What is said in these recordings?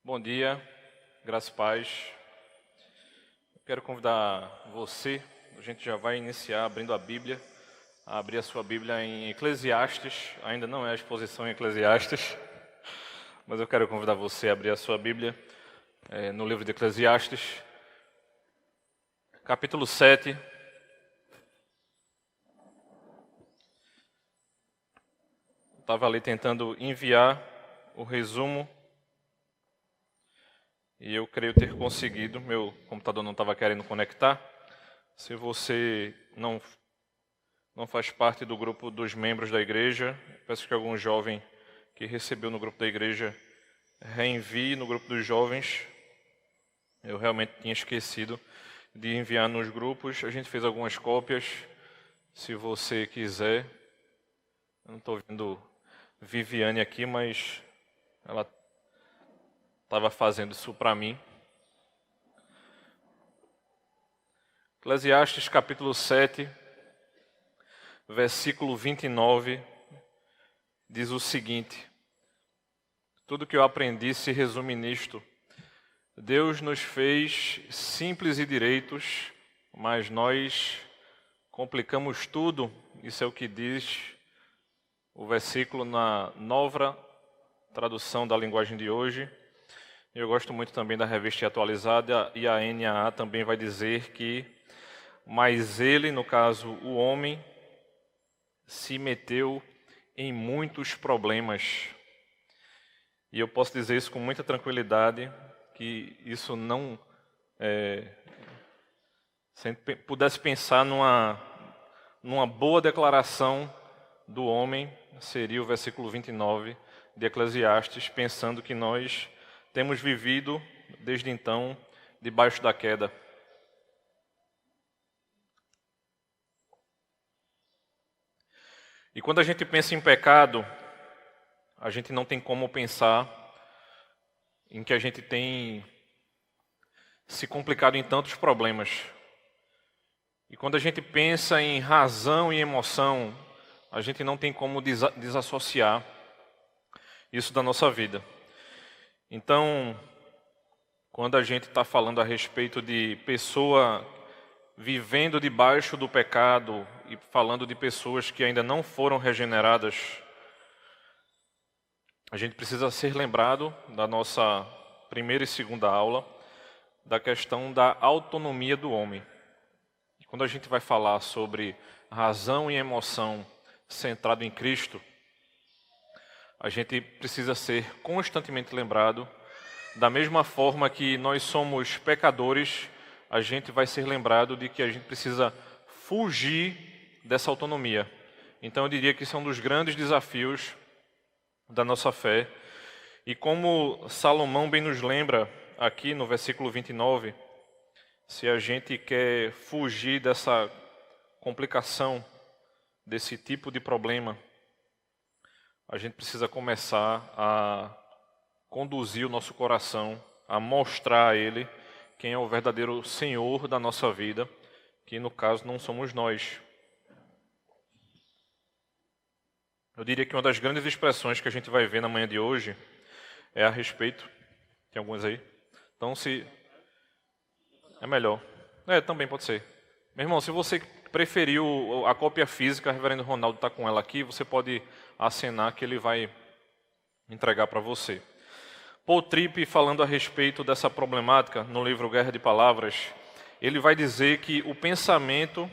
Bom dia, graças e paz. Eu quero convidar você, a gente já vai iniciar abrindo a Bíblia, a abrir a sua Bíblia em Eclesiastes, ainda não é a exposição em Eclesiastes, mas eu quero convidar você a abrir a sua Bíblia no livro de Eclesiastes, capítulo 7. Estava ali tentando enviar o resumo e eu creio ter conseguido. Meu computador não estava querendo conectar. Se você não faz parte do grupo dos membros da igreja, peço que algum jovem que recebeu no grupo da igreja reenvie no grupo dos jovens. Eu realmente tinha esquecido de enviar nos grupos. A gente fez algumas cópias. Se você quiser, eu não estou vendo Viviane aqui, mas ela estava fazendo isso para mim. Eclesiastes capítulo 7, versículo 29, diz o seguinte: tudo que eu aprendi se resume nisto. Deus nos fez simples e direitos, mas nós complicamos tudo. Isso é o que diz o versículo na nova tradução da linguagem de hoje. Eu gosto muito também da Revista Atualizada, e a NAA também vai dizer que mas ele, no caso o homem, se meteu em muitos problemas. E eu posso dizer isso com muita tranquilidade, que isso não... se a gente pudesse pensar numa boa declaração do homem, seria o versículo 29 de Eclesiastes, pensando que nós temos vivido, desde então, debaixo da queda. E quando a gente pensa em pecado, a gente não tem como pensar em que a gente tem se complicado em tantos problemas. E quando a gente pensa em razão e emoção, a gente não tem como desassociar isso da nossa vida. Então, quando a gente está falando a respeito de pessoa vivendo debaixo do pecado e falando de pessoas que ainda não foram regeneradas, a gente precisa ser lembrado da nossa primeira e segunda aula, da questão da autonomia do homem. E quando a gente vai falar sobre razão e emoção centrado em Cristo, a gente precisa ser constantemente lembrado, da mesma forma que nós somos pecadores, a gente vai ser lembrado de que a gente precisa fugir dessa autonomia. Então eu diria que isso é um dos grandes desafios da nossa fé. E como Salomão bem nos lembra aqui no versículo 29, se a gente quer fugir dessa complicação, desse tipo de problema, a gente precisa começar a conduzir o nosso coração, a mostrar a Ele quem é o verdadeiro Senhor da nossa vida, que no caso não somos nós. Eu diria que uma das grandes expressões que a gente vai ver na manhã de hoje é a respeito... Tem algumas aí? Então, se... É melhor. Também pode ser. Meu irmão, se você preferiu a cópia física, o reverendo Ronaldo está com ela aqui, você pode acenar que ele vai entregar para você. Paul Tripp, falando a respeito dessa problemática no livro Guerra de Palavras, ele vai dizer que o pensamento...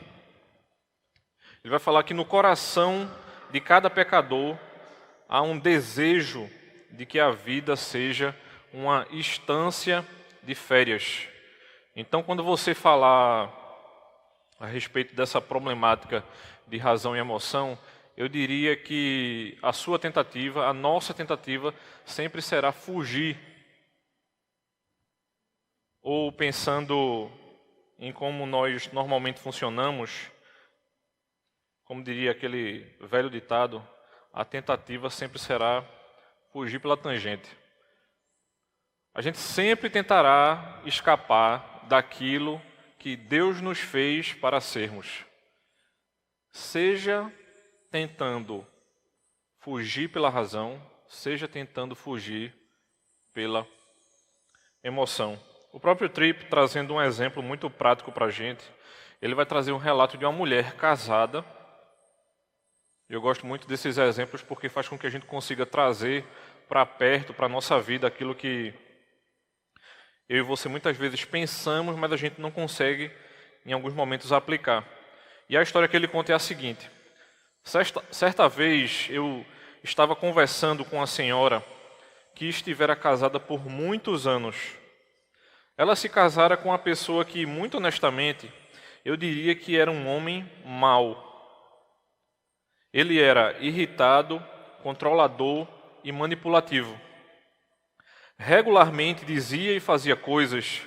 Ele vai falar que no coração de cada pecador há um desejo de que a vida seja uma instância de férias. Então, quando você falar a respeito dessa problemática de razão e emoção, eu diria que a sua tentativa, a nossa tentativa, sempre será fugir. Ou pensando em como nós normalmente funcionamos, como diria aquele velho ditado, a tentativa sempre será fugir pela tangente. A gente sempre tentará escapar daquilo que Deus nos fez para sermos. Seja tentando fugir pela razão, seja tentando fugir pela emoção. O próprio Tripp, trazendo um exemplo muito prático para a gente, ele vai trazer um relato de uma mulher casada. Eu gosto muito desses exemplos porque faz com que a gente consiga trazer para perto, para a nossa vida, aquilo que eu e você muitas vezes pensamos, mas a gente não consegue, em alguns momentos, aplicar. E a história que ele conta é a seguinte. Certa vez, eu estava conversando com uma senhora que estivera casada por muitos anos. Ela se casara com uma pessoa que, muito honestamente, eu diria que era um homem mau. Ele era irritado, controlador e manipulativo. Regularmente dizia e fazia coisas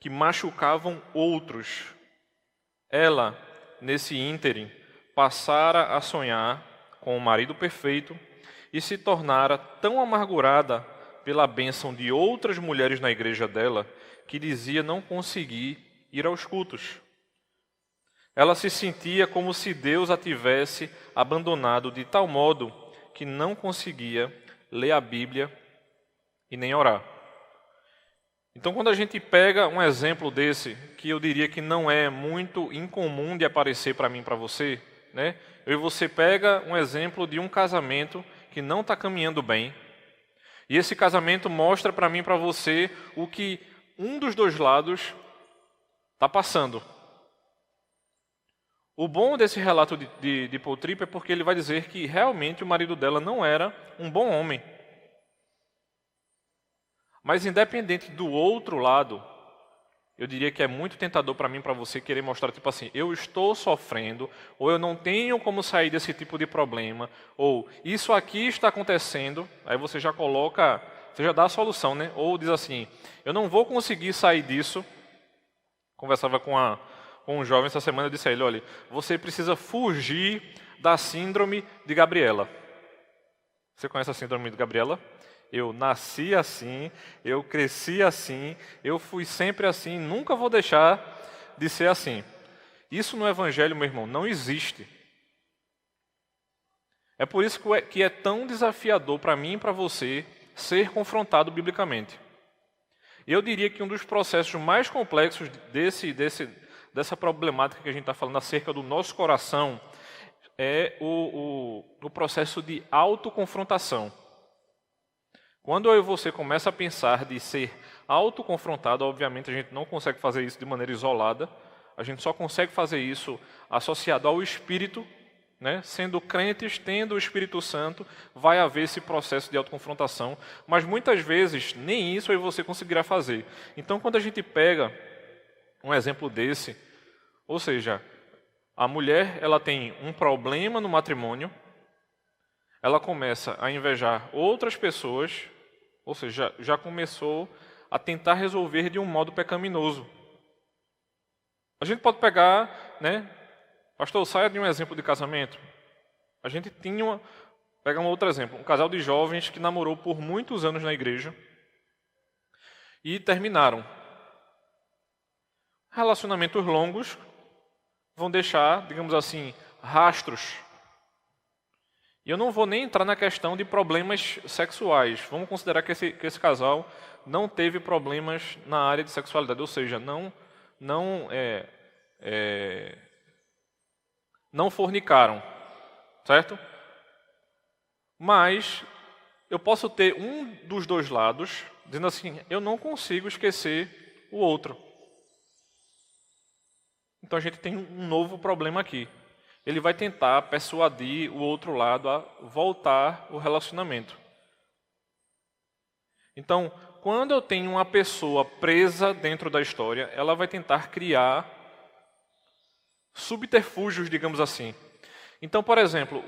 que machucavam outros. Ela, nesse ínterim, passara a sonhar com o marido perfeito e se tornara tão amargurada pela bênção de outras mulheres na igreja dela que dizia não conseguir ir aos cultos. Ela se sentia como se Deus a tivesse abandonado de tal modo que não conseguia ler a Bíblia e nem orar. Então, quando a gente pega um exemplo desse, que eu diria que não é muito incomum de aparecer para mim e para você, né? Eu e você pega um exemplo de um casamento que não está caminhando bem, e esse casamento mostra para mim e para você o que um dos dois lados está passando. O bom desse relato de Paul Tripp é porque ele vai dizer que realmente o marido dela não era um bom homem. Mas independente do outro lado, eu diria que é muito tentador para mim, para você, querer mostrar, tipo assim, eu estou sofrendo, ou eu não tenho como sair desse tipo de problema, ou isso aqui está acontecendo, aí você já coloca, você já dá a solução, né? Ou diz assim, eu não vou conseguir sair disso. Conversava com um jovem essa semana, eu disse a ele, olha, você precisa fugir da síndrome de Gabriela. Você conhece a síndrome de Gabriela? Eu nasci assim, eu cresci assim, eu fui sempre assim, nunca vou deixar de ser assim. Isso no Evangelho, meu irmão, não existe. É por isso que é tão desafiador para mim e para você ser confrontado biblicamente. Eu diria que um dos processos mais complexos dessa problemática que a gente está falando acerca do nosso coração é o processo de autoconfrontação. Quando eu e você começa a pensar de ser autoconfrontado, obviamente a gente não consegue fazer isso de maneira isolada, a gente só consegue fazer isso associado ao Espírito, né? Sendo crentes, tendo o Espírito Santo, vai haver esse processo de autoconfrontação, mas muitas vezes nem isso eu e você conseguirá fazer. Então quando a gente pega um exemplo desse, ou seja, a mulher ela tem um problema no matrimônio, ela começa a invejar outras pessoas, ou seja, já começou a tentar resolver de um modo pecaminoso. A gente pode pegar, né? Pastor, saia de um exemplo de casamento. A gente pega um outro exemplo, um casal de jovens que namorou por muitos anos na igreja e terminaram. Relacionamentos longos vão deixar, digamos assim, rastros. E eu não vou nem entrar na questão de problemas sexuais. Vamos considerar que esse casal não teve problemas na área de sexualidade, ou seja, não fornicaram, certo? Mas eu posso ter um dos dois lados dizendo assim, eu não consigo esquecer o outro. Então a gente tem um novo problema aqui. Ele vai tentar persuadir o outro lado a voltar o relacionamento. Então, quando eu tenho uma pessoa presa dentro da história, ela vai tentar criar subterfúgios, digamos assim. Então, por exemplo,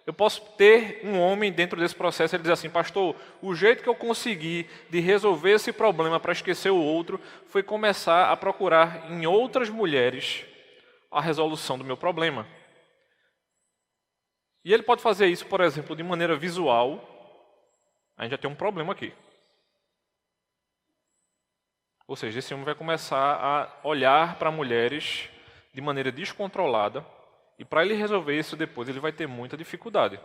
eu posso ter um homem dentro desse processo, ele diz assim, pastor, o jeito que eu consegui de resolver esse problema para esquecer o outro foi começar a procurar em outras mulheres a resolução do meu problema. E ele pode fazer isso, por exemplo, de maneira visual. A gente já tem um problema aqui. Ou seja, esse homem vai começar a olhar para mulheres de maneira descontrolada. E para ele resolver isso depois, ele vai ter muita dificuldade.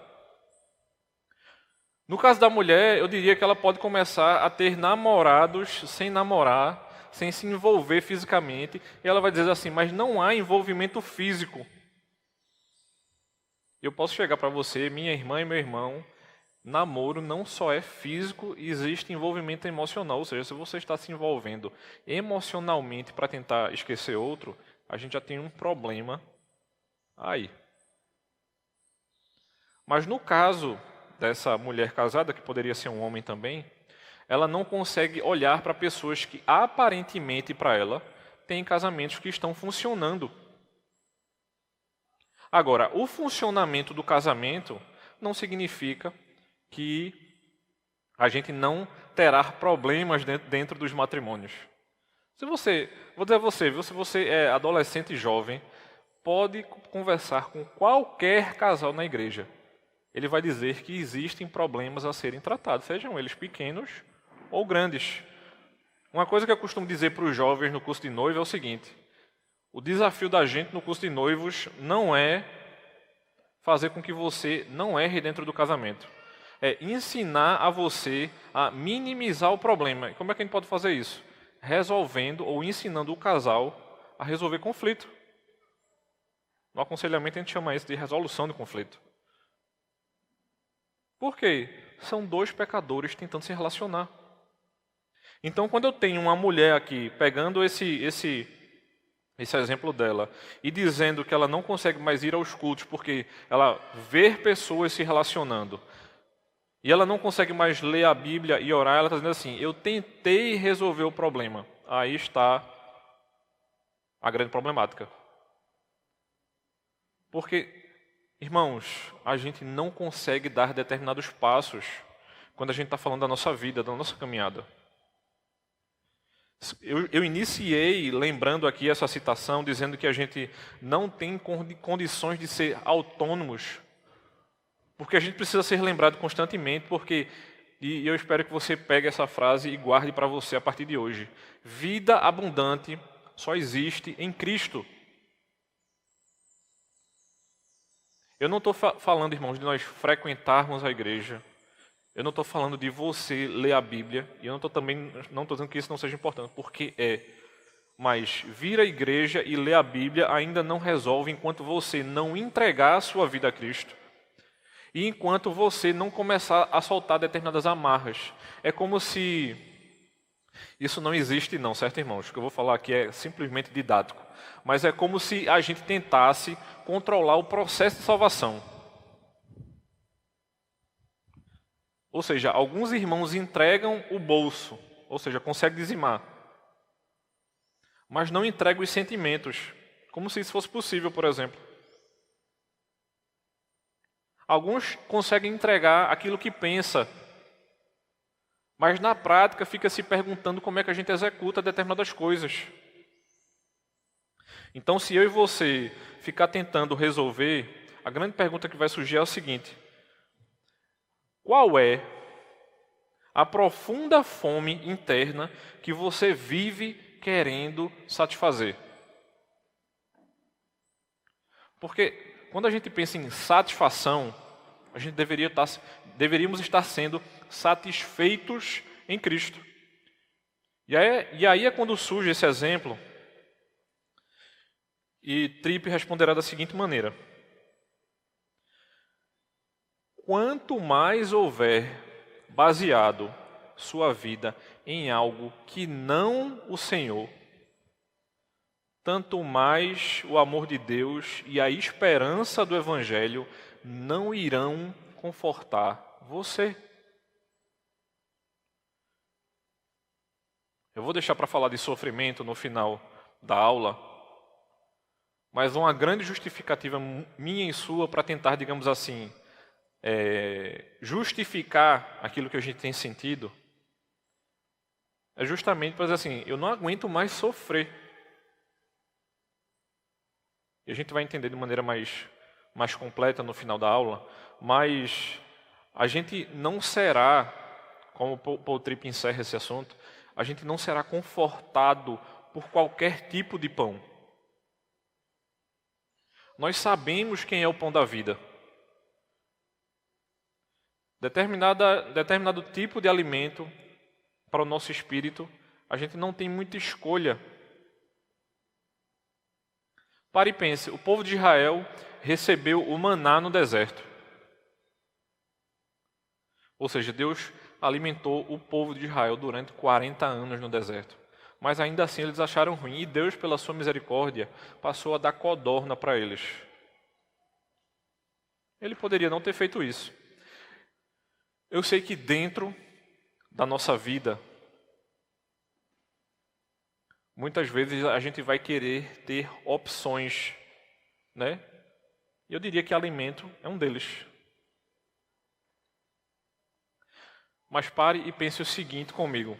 No caso da mulher, eu diria que ela pode começar a ter namorados sem namorar, sem se envolver fisicamente, e ela vai dizer assim, mas não há envolvimento físico. Eu posso chegar para você, minha irmã e meu irmão, namoro não só é físico, existe envolvimento emocional, ou seja, se você está se envolvendo emocionalmente para tentar esquecer outro, a gente já tem um problema aí. Mas no caso dessa mulher casada, que poderia ser um homem também, ela não consegue olhar para pessoas que aparentemente para ela têm casamentos que estão funcionando. Agora, o funcionamento do casamento não significa que a gente não terá problemas dentro dos matrimônios. Se você, vou dizer a você, se você é adolescente e jovem, pode conversar com qualquer casal na igreja. Ele vai dizer que existem problemas a serem tratados, sejam eles pequenos ou grandes. Uma coisa que eu costumo dizer para os jovens no curso de noivo é o seguinte: o desafio da gente no curso de noivos não é fazer com que você não erre dentro do casamento. É ensinar a você a minimizar o problema. E como é que a gente pode fazer isso? Resolvendo ou ensinando o casal a resolver conflito. No aconselhamento a gente chama isso de resolução de conflito. Por quê? São dois pecadores tentando se relacionar. Então, quando eu tenho uma mulher aqui pegando esse exemplo dela e dizendo que ela não consegue mais ir aos cultos porque ela vê pessoas se relacionando e ela não consegue mais ler a Bíblia e orar, ela está dizendo assim, eu tentei resolver o problema. Aí está a grande problemática. Porque, irmãos, a gente não consegue dar determinados passos quando a gente está falando da nossa vida, da nossa caminhada. Eu iniciei lembrando aqui essa citação, dizendo que a gente não tem condições de ser autônomos, porque a gente precisa ser lembrado constantemente, e eu espero que você pegue essa frase e guarde para você a partir de hoje. Vida abundante só existe em Cristo. Eu não estou falando, irmãos, de nós frequentarmos a igreja. Eu não estou falando de você ler a Bíblia, e eu não estou dizendo que isso não seja importante, porque é. Mas vir à igreja e ler a Bíblia ainda não resolve enquanto você não entregar a sua vida a Cristo e enquanto você não começar a soltar determinadas amarras. É como se... Isso não existe não, certo, irmãos? O que eu vou falar aqui é simplesmente didático. Mas é como se a gente tentasse controlar o processo de salvação. Ou seja, alguns irmãos entregam o bolso, ou seja, conseguem dizimar, mas não entregam os sentimentos, como se isso fosse possível, por exemplo. Alguns conseguem entregar aquilo que pensa, mas na prática fica se perguntando como é que a gente executa determinadas coisas. Então, se eu e você ficar tentando resolver, a grande pergunta que vai surgir é o seguinte: qual é a profunda fome interna que você vive querendo satisfazer? Porque quando a gente pensa em satisfação, a gente deveríamos estar sendo satisfeitos em Cristo. E aí é quando surge esse exemplo, e Tripp responderá da seguinte maneira: quanto mais houver baseado sua vida em algo que não o Senhor, tanto mais o amor de Deus e a esperança do Evangelho não irão confortar você. Eu vou deixar para falar de sofrimento no final da aula, mas uma grande justificativa minha e sua para tentar, digamos assim, justificar aquilo que a gente tem sentido, é justamente para dizer assim, eu não aguento mais sofrer. E a gente vai entender de maneira mais completa no final da aula, mas a gente não será, como o Paul Tripp encerra esse assunto, a gente não será confortado por qualquer tipo de pão. Nós sabemos quem é o pão da vida. Determinado tipo de alimento para o nosso espírito, a gente não tem muita escolha. Pare e pense, o povo de Israel recebeu o maná no deserto. Ou seja, Deus alimentou o povo de Israel durante 40 anos no deserto. Mas ainda assim eles acharam ruim. E Deus, pela sua misericórdia, passou a dar codorna para eles. Ele poderia não ter feito isso. Eu sei que dentro da nossa vida, muitas vezes a gente vai querer ter opções, né? E eu diria que alimento é um deles. Mas pare e pense o seguinte comigo.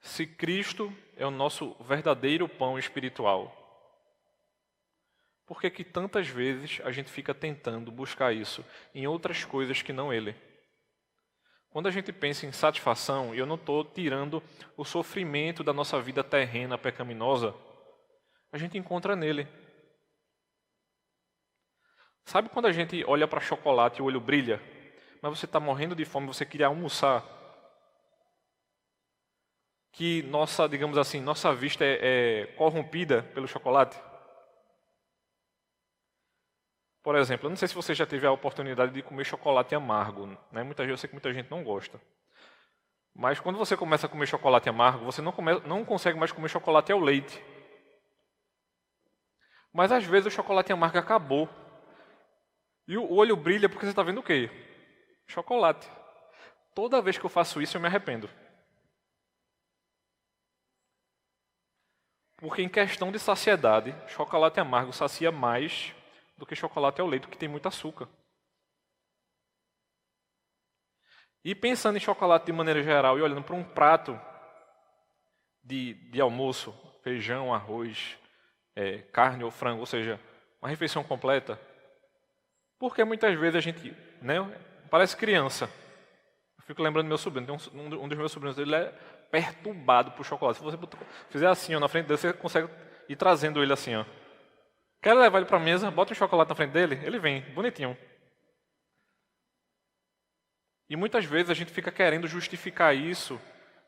Se Cristo é o nosso verdadeiro pão espiritual, por que que tantas vezes a gente fica tentando buscar isso em outras coisas que não Ele? Quando a gente pensa em satisfação, e eu não estou tirando o sofrimento da nossa vida terrena pecaminosa, a gente encontra nele. Sabe quando a gente olha para chocolate e o olho brilha, mas você está morrendo de fome, você queria almoçar? Que nossa, digamos assim, nossa vista é corrompida pelo chocolate? Por exemplo, eu não sei se você já teve a oportunidade de comer chocolate amargo, né? Eu sei que muita gente não gosta. Mas quando você começa a comer chocolate amargo, você não consegue mais comer chocolate ao leite. Mas às vezes o chocolate amargo acabou. E o olho brilha porque você está vendo o quê? Chocolate. Toda vez que eu faço isso, eu me arrependo. Porque em questão de saciedade, chocolate amargo sacia mais do que chocolate ao leite, que tem muito açúcar. E pensando em chocolate de maneira geral e olhando para um prato de almoço, feijão, arroz, carne ou frango, ou seja, uma refeição completa, porque muitas vezes a gente, né, parece criança. Eu fico lembrando do meu sobrinho, um dos meus sobrinhos, ele é perturbado por chocolate. Se você fizer assim, ó, na frente dele, você consegue ir trazendo ele assim, ó. Quer levar ele para a mesa, bota um chocolate na frente dele, ele vem, bonitinho. E muitas vezes a gente fica querendo justificar isso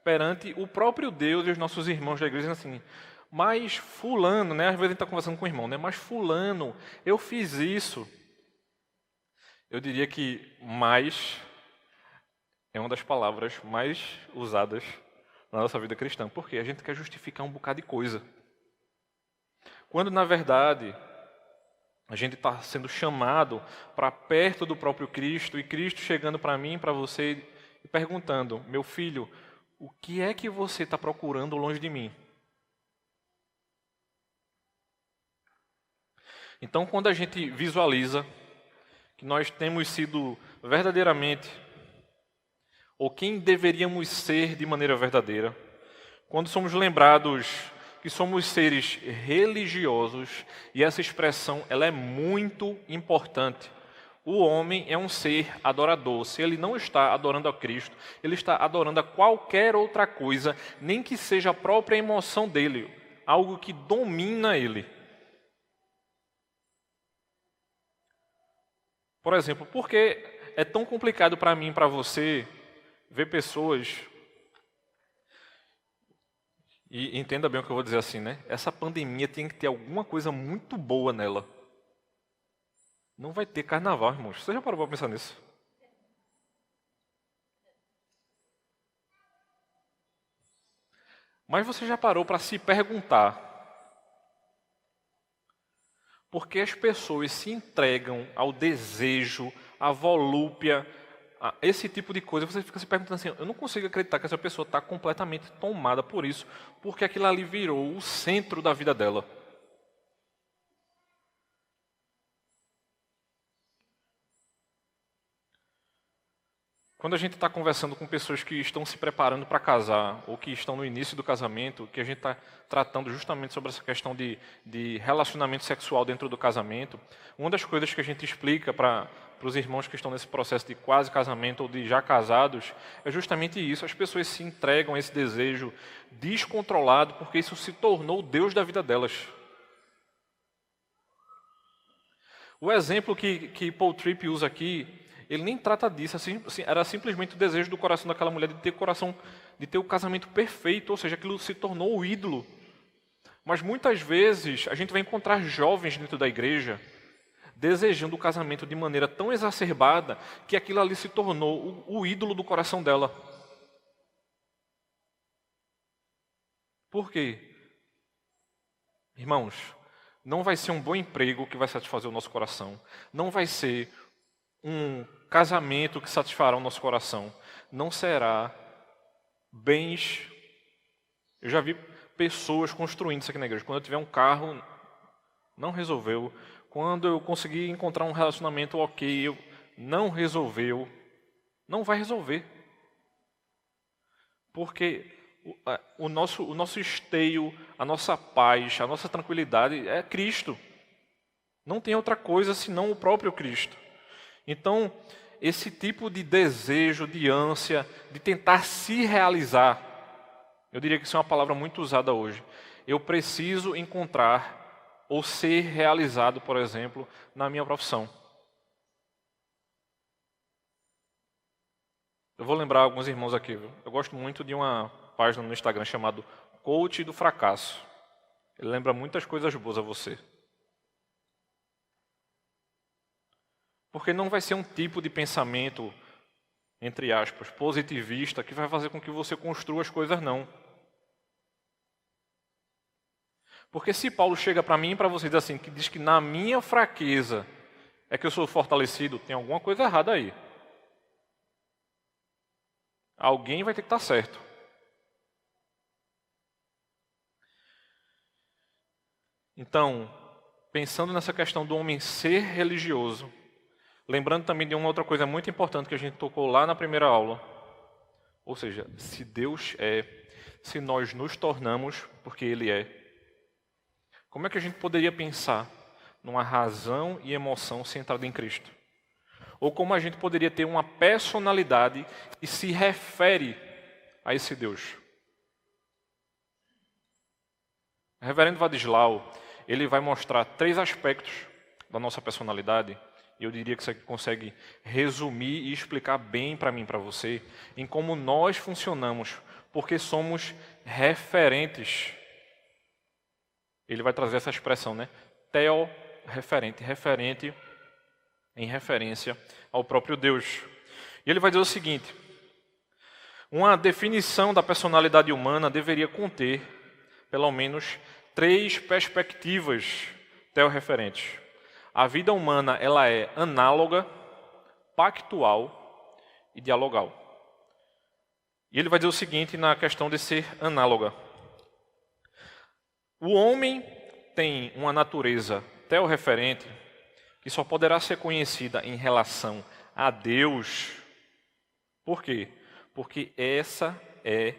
perante o próprio Deus e os nossos irmãos da igreja, dizendo assim, mas fulano, né? Às vezes a gente está conversando com o irmão, né? Mas fulano, eu fiz isso. Eu diria que mais é uma das palavras mais usadas na nossa vida cristã, porque a gente quer justificar um bocado de coisa. Quando, na verdade, a gente está sendo chamado para perto do próprio Cristo, e Cristo chegando para mim, para você, e perguntando, meu filho, o que é que você está procurando longe de mim? Então, quando a gente visualiza que nós temos sido verdadeiramente, ou quem deveríamos ser de maneira verdadeira, quando somos lembrados que somos seres religiosos, e essa expressão ela é muito importante. O homem é um ser adorador. Se ele não está adorando a Cristo, ele está adorando a qualquer outra coisa, nem que seja a própria emoção dele, algo que domina ele. Por exemplo, por que é tão complicado para mim e para você ver pessoas... E entenda bem o que eu vou dizer assim, né? Essa pandemia tem que ter alguma coisa muito boa nela. Não vai ter carnaval, irmãos. Você já parou para pensar nisso? Mas você já parou para se perguntar por que as pessoas se entregam ao desejo, à volúpia, esse tipo de coisa? Você fica se perguntando assim, eu não consigo acreditar que essa pessoa está completamente tomada por isso, porque aquilo ali virou o centro da vida dela. Quando a gente está conversando com pessoas que estão se preparando para casar, ou que estão no início do casamento, que a gente está tratando justamente sobre essa questão de relacionamento sexual dentro do casamento, uma das coisas que a gente explica para os irmãos que estão nesse processo de quase casamento ou de já casados, é justamente isso. As pessoas se entregam a esse desejo descontrolado, porque isso se tornou o Deus da vida delas. O exemplo que Paul Tripp usa aqui, ele nem trata disso, assim, era simplesmente o desejo do coração daquela mulher de ter o casamento perfeito, ou seja, aquilo se tornou o ídolo. Mas muitas vezes a gente vai encontrar jovens dentro da igreja desejando o casamento de maneira tão exacerbada que aquilo ali se tornou o ídolo do coração dela. Por quê? Irmãos, não vai ser um bom emprego que vai satisfazer o nosso coração. Não vai ser um casamento que satisfará o nosso coração. Não será bens. Eu já vi pessoas construindo isso aqui na igreja. Quando eu tiver um carro, não resolveu. Quando eu conseguir encontrar um relacionamento ok, não resolveu. Não vai resolver. Porque o nosso esteio, a nossa paz, a nossa tranquilidade é Cristo. Não tem outra coisa senão o próprio Cristo. Então, esse tipo de desejo, de ânsia, de tentar se realizar, eu diria que isso é uma palavra muito usada hoje. Eu preciso encontrar ou ser realizado, por exemplo, na minha profissão. Eu vou lembrar alguns irmãos aqui, viu? Eu gosto muito de uma página no Instagram chamada Coach do Fracasso. Ele lembra muitas coisas boas a você. Porque não vai ser um tipo de pensamento, entre aspas, positivista, que vai fazer com que você construa as coisas, não. Porque se Paulo chega para mim e para você diz assim, que diz que na minha fraqueza é que eu sou fortalecido, tem alguma coisa errada aí. Alguém vai ter que estar certo. Então, pensando nessa questão do homem ser religioso, lembrando também de uma outra coisa muito importante que a gente tocou lá na primeira aula, ou seja, se Deus é, se nós nos tornamos porque Ele é, como é que a gente poderia pensar numa razão e emoção centrada em Cristo? Ou como a gente poderia ter uma personalidade que se refere a esse Deus? O reverendo Vadislau, ele vai mostrar 3 aspectos da nossa personalidade, e eu diria que isso aqui consegue resumir e explicar bem para mim e para você, em como nós funcionamos, porque somos referentes. Ele vai trazer essa expressão, né? Teo-referente, referente em referência ao próprio Deus. E ele vai dizer o seguinte: uma definição da personalidade humana deveria conter, pelo menos, 3 perspectivas teo-referentes. A vida humana ela é análoga, pactual e dialogal. E ele vai dizer o seguinte na questão de ser análoga. O homem tem uma natureza teo-referente que só poderá ser conhecida em relação a Deus. Por quê? Porque essa é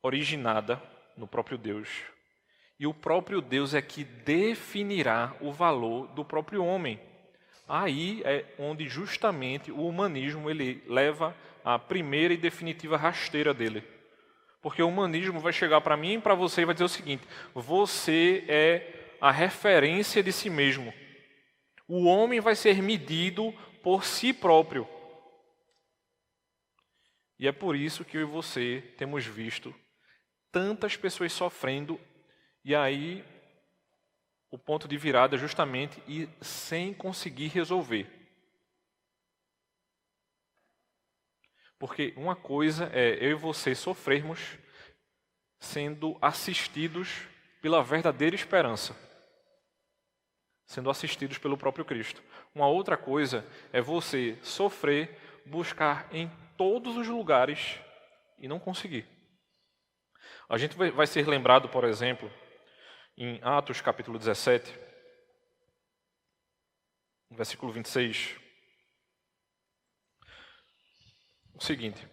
originada no próprio Deus. E o próprio Deus é que definirá o valor do próprio homem. Aí é onde justamente o humanismo ele leva a primeira e definitiva rasteira dele. Porque o humanismo vai chegar para mim e para você e vai dizer o seguinte: você é a referência de si mesmo. O homem vai ser medido por si próprio. E é por isso que eu e você temos visto tantas pessoas sofrendo, e aí o ponto de virada é justamente ir sem conseguir resolver. Porque uma coisa é eu e você sofrermos sendo assistidos pela verdadeira esperança, sendo assistidos pelo próprio Cristo. Uma outra coisa é você sofrer, buscar em todos os lugares e não conseguir. A gente vai ser lembrado, por exemplo, em Atos capítulo 17, versículo 26, o seguinte: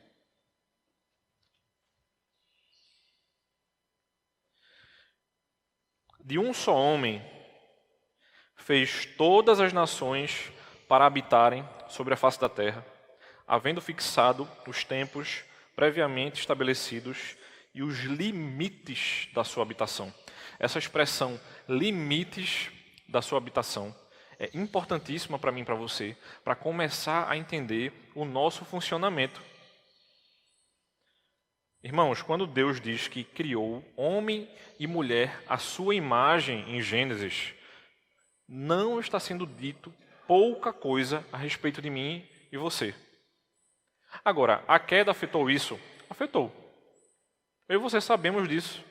de um só homem fez todas as nações para habitarem sobre a face da terra, havendo fixado os tempos previamente estabelecidos e os limites da sua habitação. Essa expressão, limites da sua habitação, é importantíssima para mim e para você, para começar a entender o nosso funcionamento. Irmãos, quando Deus diz que criou homem e mulher à sua imagem em Gênesis, não está sendo dito pouca coisa a respeito de mim e você. Agora, a queda afetou isso? Afetou. Eu e você sabemos disso.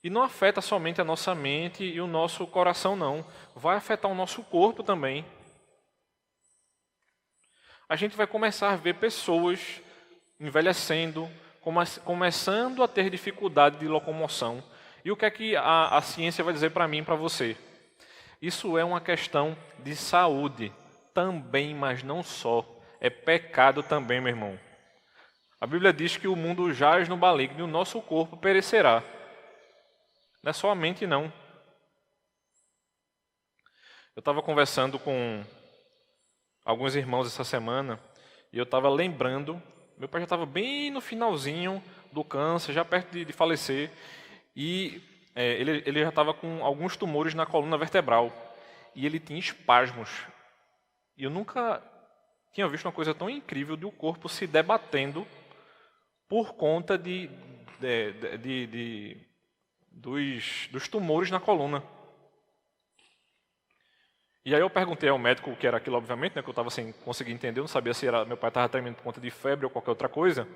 E não afeta somente a nossa mente e o nosso coração, não. Vai afetar o nosso corpo também. A gente vai começar a ver pessoas envelhecendo, começando a ter dificuldade de locomoção. E o que é que a ciência vai dizer para mim e para você? Isso é uma questão de saúde também, mas não só. É pecado também, meu irmão. A Bíblia diz que o mundo jaz no maligno e o nosso corpo perecerá. Não é só a mente, não. Eu estava conversando com alguns irmãos essa semana e eu estava lembrando, meu pai já estava bem no finalzinho do câncer, já perto de falecer, e ele já estava com alguns tumores na coluna vertebral e ele tinha espasmos. E eu nunca tinha visto uma coisa tão incrível de o corpo se debatendo por conta dos tumores na coluna. E aí eu perguntei ao médico o que era aquilo, obviamente, né, que eu estava sem conseguir entender, eu não sabia se meu pai estava tremendo por conta de febre ou qualquer outra coisa,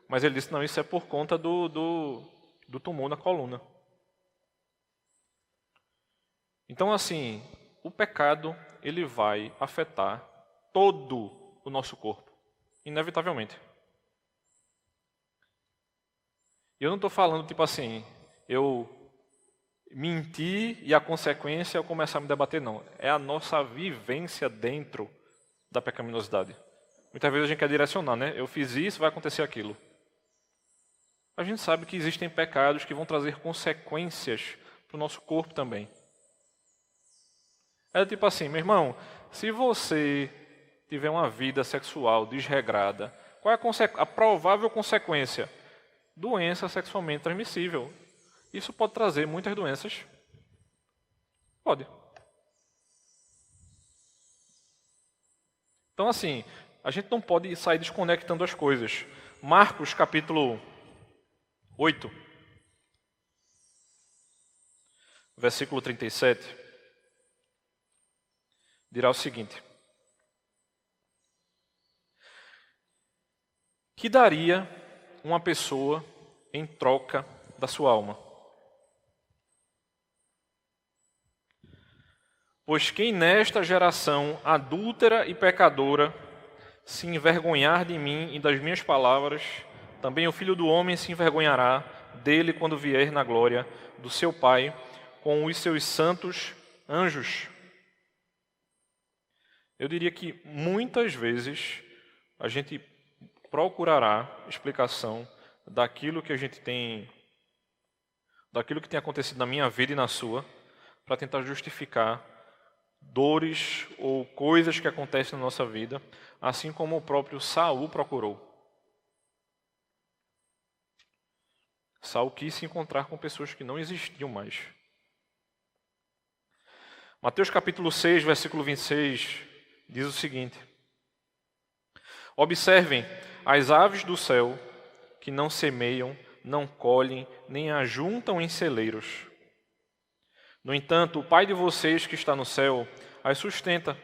mas ele disse, não, isso é por conta do tumor na coluna. Então, assim, o pecado, ele vai afetar todo o nosso corpo, inevitavelmente. E eu não estou falando, tipo assim, eu mentir e a consequência é eu começar a me debater, não. É a nossa vivência dentro da pecaminosidade. Muitas vezes a gente quer direcionar, né? Eu fiz isso, vai acontecer aquilo. A gente sabe que existem pecados que vão trazer consequências para o nosso corpo também. É tipo assim, meu irmão, se você tiver uma vida sexual desregrada, qual é a provável consequência? Doença sexualmente transmissível. Isso pode trazer muitas doenças? Pode. Então, assim, a gente não pode sair desconectando as coisas. Marcos, capítulo 8, versículo 37, dirá o seguinte: que daria uma pessoa em troca da sua alma? Pois quem nesta geração adúltera e pecadora se envergonhar de mim e das minhas palavras, também o Filho do Homem se envergonhará dele quando vier na glória do seu Pai com os seus santos anjos. Eu diria que muitas vezes a gente procurará explicação daquilo que tem acontecido na minha vida e na sua, para tentar justificar dores ou coisas que acontecem na nossa vida, assim como o próprio Saul procurou. Saul quis se encontrar com pessoas que não existiam mais. Mateus capítulo 6, versículo 26, diz o seguinte: observem as aves do céu, que não semeiam, não colhem, nem ajuntam em celeiros. No entanto, o Pai de vocês que está no céu as sustenta.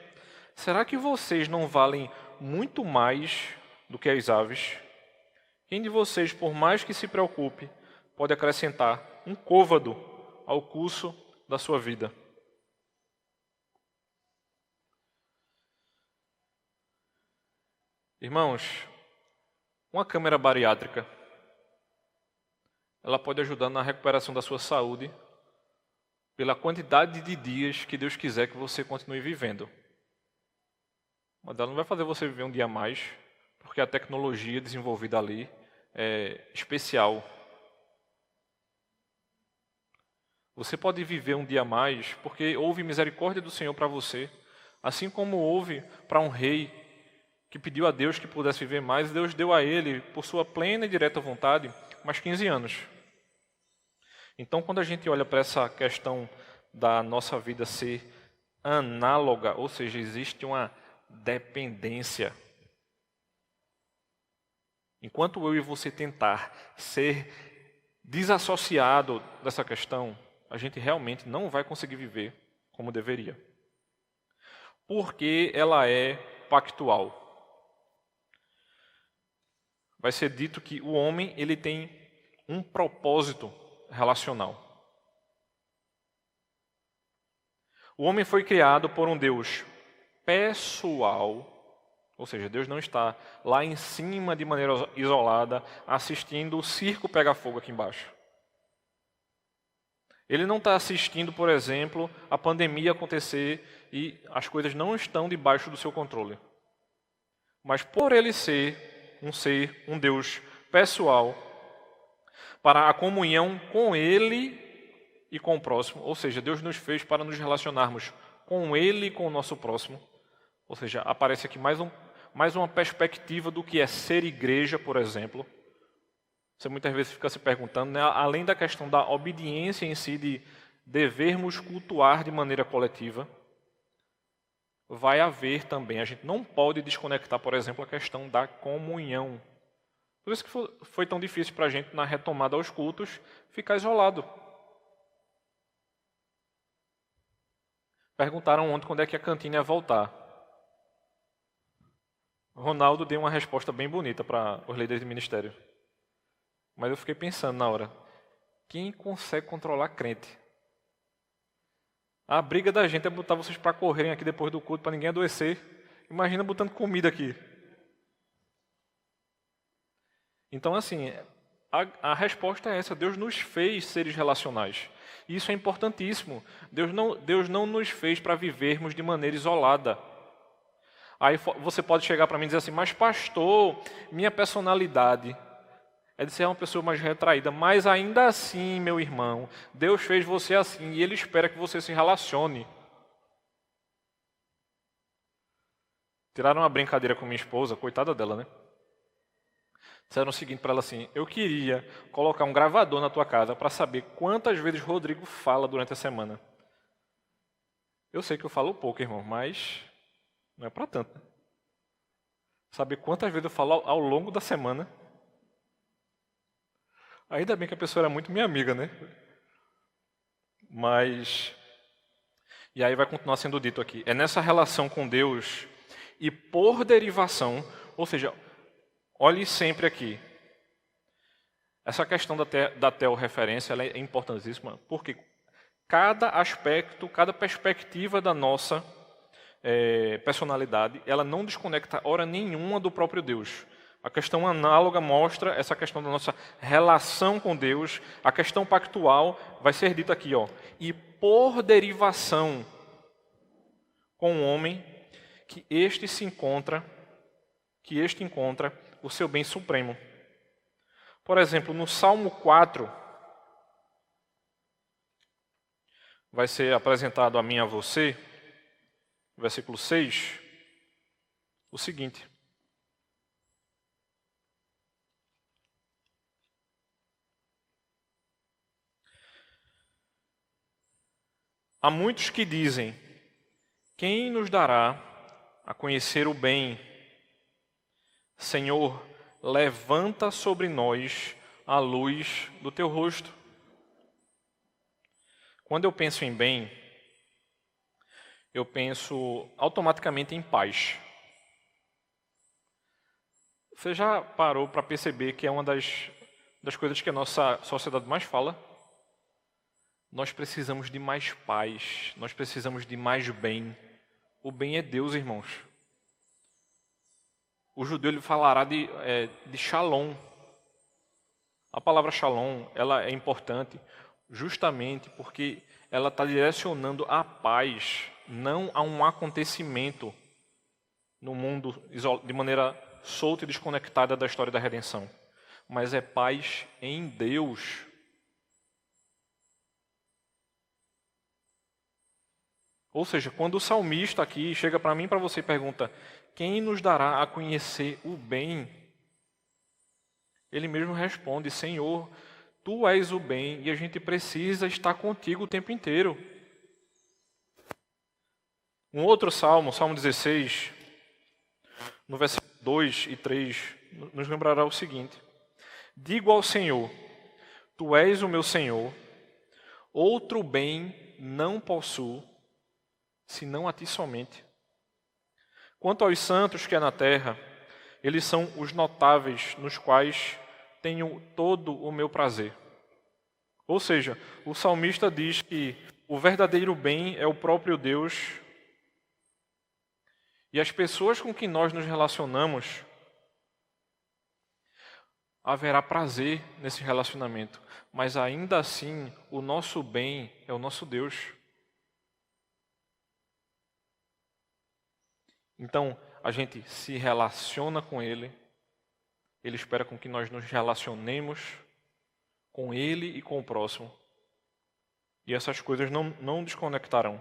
Será que vocês não valem muito mais do que as aves? Quem de vocês, por mais que se preocupe, pode acrescentar um côvado ao curso da sua vida? Irmãos, uma câmera bariátrica, ela pode ajudar na recuperação da sua saúde pela quantidade de dias que Deus quiser que você continue vivendo. Mas ela não vai fazer você viver um dia a mais, porque a tecnologia desenvolvida ali é especial. Você pode viver um dia a mais porque houve misericórdia do Senhor para você, assim como houve para um rei que pediu a Deus que pudesse viver mais, e Deus deu a ele, por sua plena e direta vontade, mais 15 anos. Então, quando a gente olha para essa questão da nossa vida ser análoga, ou seja, existe uma dependência. Enquanto eu e você tentar ser desassociado dessa questão, a gente realmente não vai conseguir viver como deveria. Porque ela é pactual. Vai ser dito que o homem ele tem um propósito relacional. O homem foi criado por um Deus pessoal, ou seja, Deus não está lá em cima de maneira isolada assistindo o circo pegar fogo aqui embaixo. Ele não está assistindo, por exemplo, a pandemia acontecer e as coisas não estão debaixo do seu controle. Mas por ele ser, um Deus pessoal, para a comunhão com Ele e com o próximo. Ou seja, Deus nos fez para nos relacionarmos com Ele e com o nosso próximo. Ou seja, aparece aqui mais uma perspectiva do que é ser igreja, por exemplo. Você muitas vezes fica se perguntando, né, além da questão da obediência em si, de devermos cultuar de maneira coletiva, vai haver também, a gente não pode desconectar, por exemplo, a questão da comunhão. Por isso que foi tão difícil para a gente, na retomada aos cultos, ficar isolado. Perguntaram ontem quando é que a cantina ia voltar. Ronaldo deu uma resposta bem bonita para os líderes de ministério. Mas eu fiquei pensando na hora, quem consegue controlar crente? A briga da gente é botar vocês para correrem aqui depois do culto, para ninguém adoecer. Imagina botando comida aqui. Então, assim, a resposta é essa. Deus nos fez seres relacionais. E isso é importantíssimo. Deus não nos fez para vivermos de maneira isolada. Aí você pode chegar para mim e dizer assim, mas pastor, minha personalidade é de ser uma pessoa mais retraída. Mas ainda assim, meu irmão, Deus fez você assim e Ele espera que você se relacione. Tiraram uma brincadeira com minha esposa, coitada dela, né? Disseram o seguinte para ela assim, eu queria colocar um gravador na tua casa para saber quantas vezes Rodrigo fala durante a semana. Eu sei que eu falo pouco, irmão, mas não é para tanto. Né? Saber quantas vezes eu falo ao longo da semana. Ainda bem que a pessoa era muito minha amiga, né? Mas... E aí vai continuar sendo dito aqui. É nessa relação com Deus e por derivação, ou seja, olhe sempre aqui. Essa questão da teorreferência ela é importantíssima, porque cada aspecto, cada perspectiva da nossa personalidade, ela não desconecta hora nenhuma do próprio Deus. A questão análoga mostra essa questão da nossa relação com Deus. A questão pactual vai ser dita aqui, ó. E por derivação com o homem, que este encontra o seu bem supremo. Por exemplo, no Salmo 4, vai ser apresentado a mim e a você, versículo 6, o seguinte. Há muitos que dizem, quem nos dará a conhecer o bem? Senhor, levanta sobre nós a luz do teu rosto. Quando eu penso em bem, eu penso automaticamente em paz. Você já parou para perceber que é uma das coisas que a nossa sociedade mais fala? Nós precisamos de mais paz, nós precisamos de mais bem. O bem é Deus, irmãos. O judeu ele falará de shalom. A palavra shalom ela é importante justamente porque ela está direcionando a paz, não a um acontecimento no mundo de maneira solta e desconectada da história da redenção. Mas é paz em Deus. Ou seja, quando o salmista aqui chega para mim e para você e pergunta, quem nos dará a conhecer o bem? Ele mesmo responde, Senhor, Tu és o bem e a gente precisa estar contigo o tempo inteiro. Um outro salmo, Salmo 16, no versículo 2 e 3, nos lembrará o seguinte: digo ao Senhor, tu és o meu Senhor, outro bem não possuo, senão a ti somente. Quanto aos santos que há na terra, eles são os notáveis, nos quais tenho todo o meu prazer. Ou seja, o salmista diz que o verdadeiro bem é o próprio Deus, e as pessoas com quem nós nos relacionamos, haverá prazer nesse relacionamento, mas ainda assim o nosso bem é o nosso Deus. Então a gente se relaciona com Ele, Ele espera com que nós nos relacionemos com Ele e com o próximo. E essas coisas não desconectarão.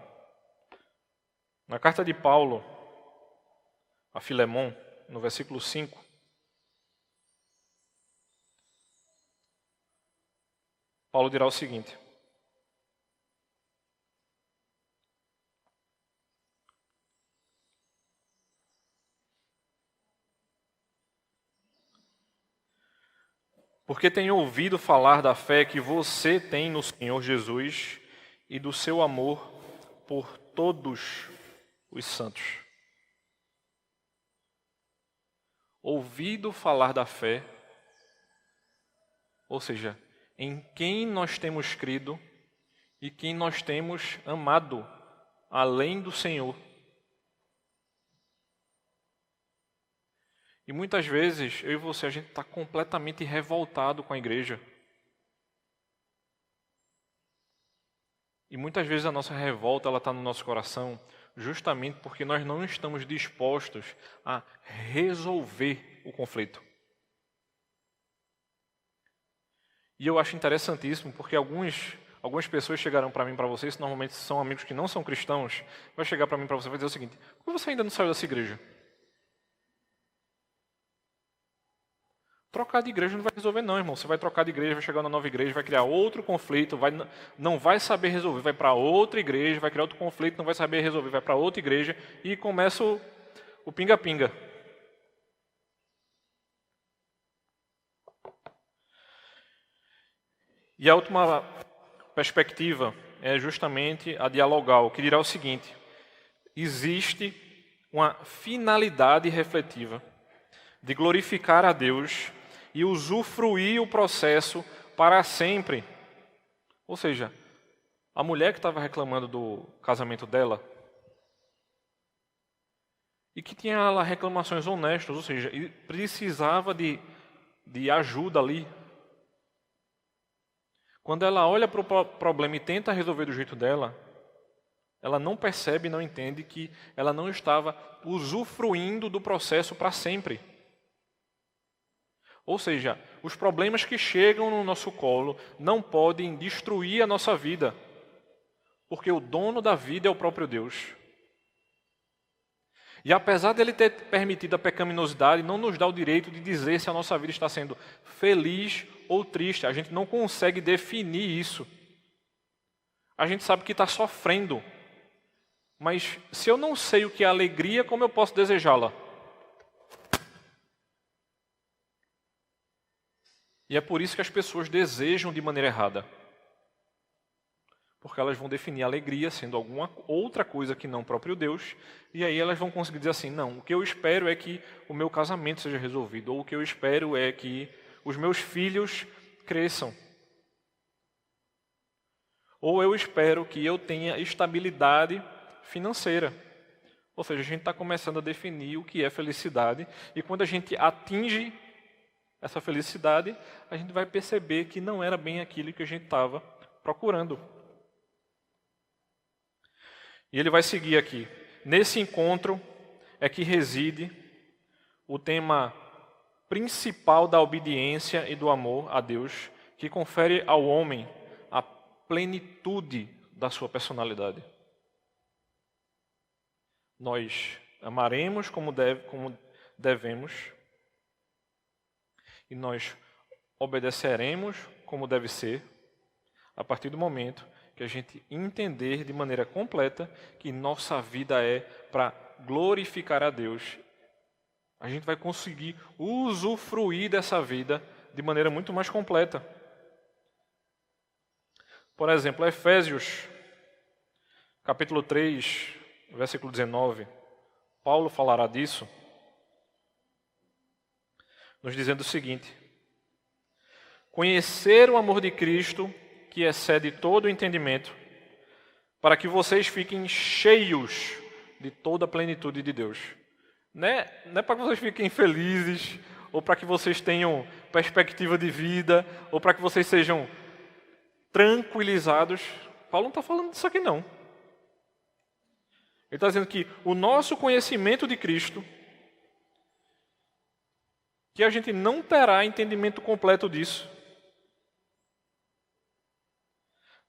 Na carta de Paulo a Filemon, no versículo 5, Paulo dirá o seguinte: porque tenho ouvido falar da fé que você tem no Senhor Jesus e do seu amor por todos os santos. Ouvido falar da fé, ou seja, em quem nós temos crido e quem nós temos amado, além do Senhor. E muitas vezes, eu e você, a gente está completamente revoltado com a igreja. E muitas vezes a nossa revolta está no nosso coração justamente porque nós não estamos dispostos a resolver o conflito. E eu acho interessantíssimo porque algumas pessoas chegaram para mim, para vocês, normalmente são amigos que não são cristãos, vai chegar para mim, para você, e vai dizer o seguinte: por que você ainda não saiu dessa igreja? Trocar de igreja não vai resolver não, irmão. Você vai trocar de igreja, vai chegar na nova igreja, vai criar outro conflito, não vai saber resolver, vai para outra igreja, vai criar outro conflito, não vai saber resolver, vai para outra igreja e começa o pinga-pinga. E a última perspectiva é justamente a dialogal, que dirá o seguinte: existe uma finalidade refletiva de glorificar a Deus e usufruir o processo para sempre. Ou seja, a mulher que estava reclamando do casamento dela e que tinha lá reclamações honestas, ou seja, precisava de ajuda ali. Quando ela olha para o problema e tenta resolver do jeito dela, ela não percebe, não entende que ela não estava usufruindo do processo para sempre. Ou seja, os problemas que chegam no nosso colo não podem destruir a nossa vida, porque o dono da vida é o próprio Deus. E apesar dele ter permitido a pecaminosidade, não nos dá o direito de dizer se a nossa vida está sendo feliz ou triste. A gente não consegue definir isso. A gente sabe que está sofrendo. Mas se eu não sei o que é alegria, como eu posso desejá-la? E é por isso que as pessoas desejam de maneira errada. Porque elas vão definir a alegria sendo alguma outra coisa que não o próprio Deus. E aí elas vão conseguir dizer assim: não, o que eu espero é que o meu casamento seja resolvido. Ou o que eu espero é que os meus filhos cresçam. Ou eu espero que eu tenha estabilidade financeira. Ou seja, a gente está começando a definir o que é felicidade. E quando a gente atinge essa felicidade, a gente vai perceber que não era bem aquilo que a gente estava procurando. E ele vai seguir aqui. Nesse encontro é que reside o tema principal da obediência e do amor a Deus, que confere ao homem a plenitude da sua personalidade. Nós amaremos como devemos, e nós obedeceremos como deve ser, a partir do momento que a gente entender de maneira completa que nossa vida é para glorificar a Deus. A gente vai conseguir usufruir dessa vida de maneira muito mais completa. Por exemplo, Efésios, capítulo 3, versículo 19, Paulo falará disso, nos dizendo o seguinte: conhecer o amor de Cristo, que excede todo o entendimento, para que vocês fiquem cheios de toda a plenitude de Deus. Não é para que vocês fiquem felizes, ou para que vocês tenham perspectiva de vida, ou para que vocês sejam tranquilizados. Paulo não está falando disso aqui, não. Ele está dizendo que o nosso conhecimento de Cristo, que a gente não terá entendimento completo disso,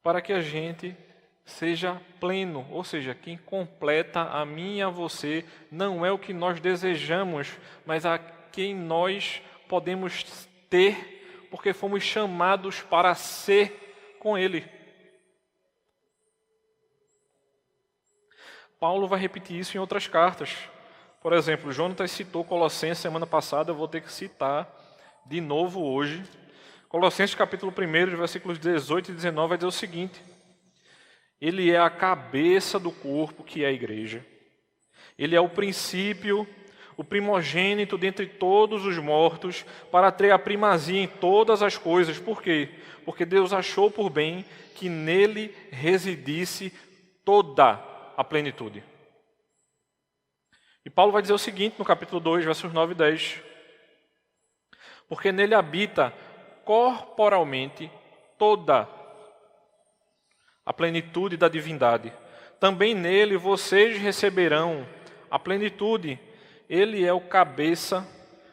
para que a gente seja pleno, ou seja, quem completa a mim e a você não é o que nós desejamos, mas a quem nós podemos ter, porque fomos chamados para ser com Ele. Paulo vai repetir isso em outras cartas. Por exemplo, Jonatas citou Colossenses semana passada, eu vou ter que citar de novo hoje. Colossenses capítulo 1, versículos 18 e 19, vai dizer o seguinte: Ele é a cabeça do corpo, que é a igreja. Ele é o princípio, o primogênito dentre todos os mortos, para ter a primazia em todas as coisas. Por quê? Porque Deus achou por bem que nele residisse toda a plenitude. E Paulo vai dizer o seguinte no capítulo 2, versos 9 e 10. Porque nele habita corporalmente toda a plenitude da divindade. Também nele vocês receberão a plenitude. Ele é o cabeça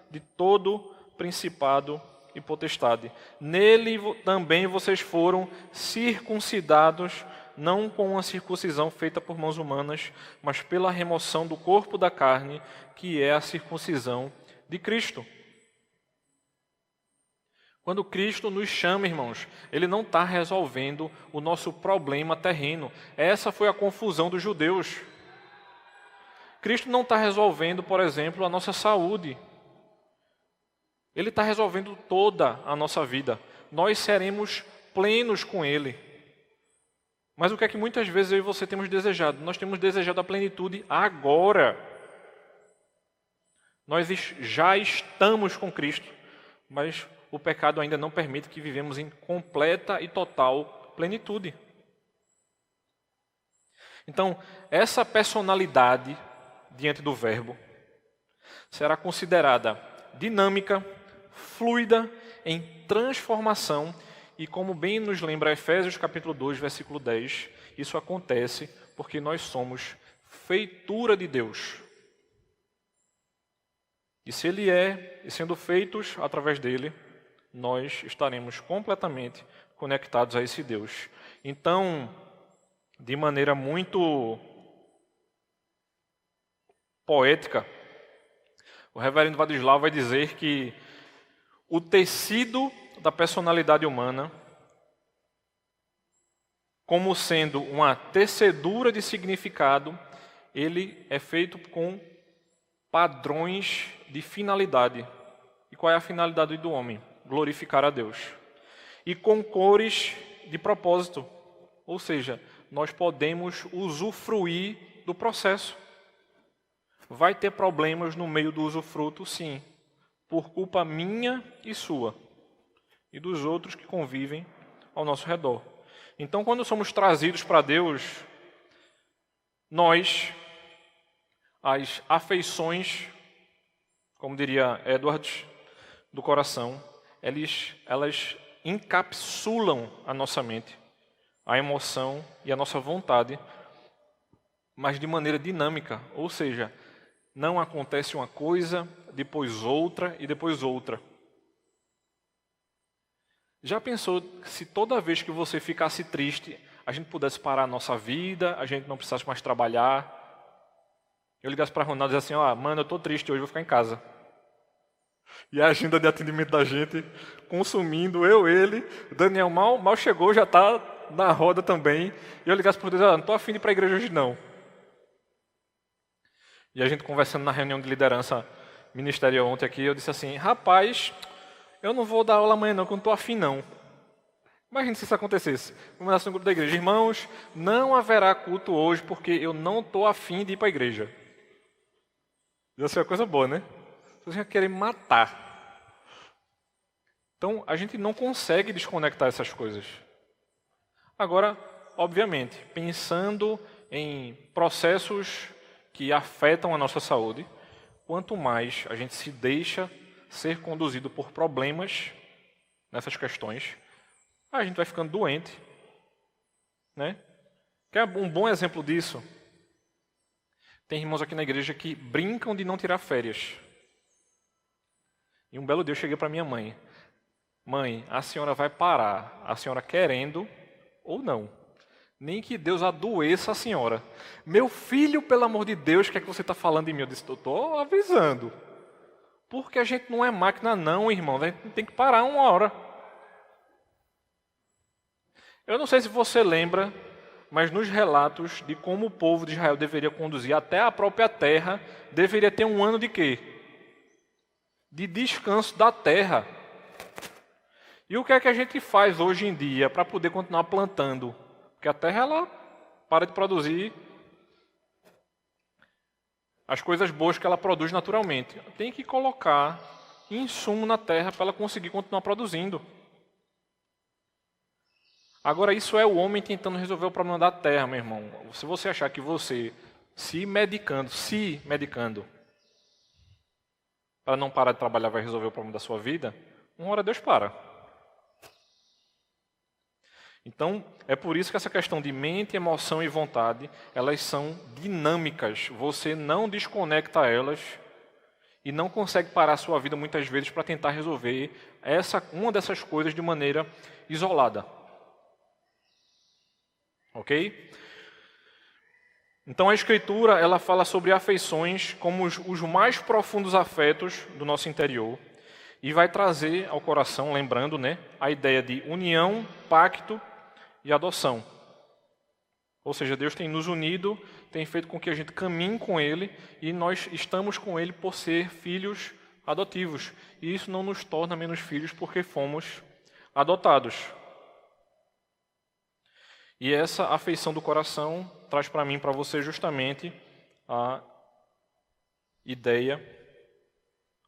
de todo principado e potestade. Nele também vocês foram circuncidados, não com uma circuncisão feita por mãos humanas, mas pela remoção do corpo da carne, que é a circuncisão de Cristo. Quando Cristo nos chama, irmãos, Ele não está resolvendo o nosso problema terreno. Essa foi a confusão dos judeus. Cristo não está resolvendo, por exemplo, a nossa saúde. Ele está resolvendo toda a nossa vida. Nós seremos plenos com Ele. Mas o que é que muitas vezes eu e você temos desejado? Nós temos desejado a plenitude agora. Nós já estamos com Cristo, mas o pecado ainda não permite que vivemos em completa e total plenitude. Então, essa personalidade diante do Verbo será considerada dinâmica, fluida, em transformação, e como bem nos lembra Efésios capítulo 2, versículo 10, isso acontece porque nós somos feitura de Deus. E se Ele é, e sendo feitos através dele, nós estaremos completamente conectados a esse Deus. Então, de maneira muito poética, o reverendo Vadislau vai dizer que o tecido da personalidade humana, como sendo uma tecedura de significado, ele é feito com padrões de finalidade. E qual é a finalidade do homem? Glorificar a Deus. E com cores de propósito. Ou seja, nós podemos usufruir do processo. Vai ter problemas no meio do usufruto, sim. Por culpa minha e sua. E dos outros que convivem ao nosso redor. Então, quando somos trazidos para Deus, nós, as afeições, como diria Edwards, do coração, elas encapsulam a nossa mente, a emoção e a nossa vontade, mas de maneira dinâmica, ou seja, não acontece uma coisa, depois outra e depois outra. Já pensou se toda vez que você ficasse triste, a gente pudesse parar a nossa vida, a gente não precisasse mais trabalhar? Eu ligasse para Ronaldo e dissesse assim, mano, eu estou triste hoje, vou ficar em casa. E a agenda de atendimento da gente, consumindo, ele, Daniel mal chegou, já está na roda também, e eu ligasse por Deus, não estou afim de ir para a igreja hoje não. E a gente conversando na reunião de liderança ministerial ontem aqui, eu disse assim, rapaz, eu não vou dar aula amanhã não, que eu não estou afim não. Imagina se isso acontecesse. Vamos nascer no grupo da igreja. Irmãos, não haverá culto hoje porque eu não estou afim de ir para a igreja. Isso é uma coisa boa, né? Vocês vão querer matar. Então, a gente não consegue desconectar essas coisas. Agora, obviamente, pensando em processos que afetam a nossa saúde, quanto mais a gente se deixa ser conduzido por problemas nessas questões, a gente vai ficando doente, né? Quer um bom exemplo disso? Tem irmãos aqui na igreja que brincam de não tirar férias. E um belo dia eu cheguei para minha mãe. Mãe, a senhora vai parar, a senhora querendo ou não. Nem que Deus adoeça a senhora. Meu filho, pelo amor de Deus, o que é que você está falando de mim? Eu disse, estou avisando. Porque a gente não é máquina não, irmão. A gente tem que parar uma hora. Eu não sei se você lembra, mas nos relatos de como o povo de Israel deveria conduzir até a própria terra, deveria ter um ano de quê? De descanso da terra. E o que é que a gente faz hoje em dia para poder continuar plantando? Porque a terra, ela para de produzir as coisas boas que ela produz naturalmente. Tem que colocar insumo na terra para ela conseguir continuar produzindo. Agora, isso é o homem tentando resolver o problema da terra, meu irmão. Se você achar que você se medicando, para não parar de trabalhar vai resolver o problema da sua vida, uma hora Deus para. Então, é por isso que essa questão de mente, emoção e vontade, elas são dinâmicas. Você não desconecta elas e não consegue parar a sua vida muitas vezes para tentar resolver uma dessas coisas de maneira isolada. Ok? Então a Escritura ela fala sobre afeições como os mais profundos afetos do nosso interior e vai trazer ao coração, lembrando, né, a ideia de união, pacto e adoção. Ou seja, Deus tem nos unido, tem feito com que a gente caminhe com Ele e nós estamos com Ele por ser filhos adotivos. E isso não nos torna menos filhos porque fomos adotados. E essa afeição do coração traz para mim e para você justamente a ideia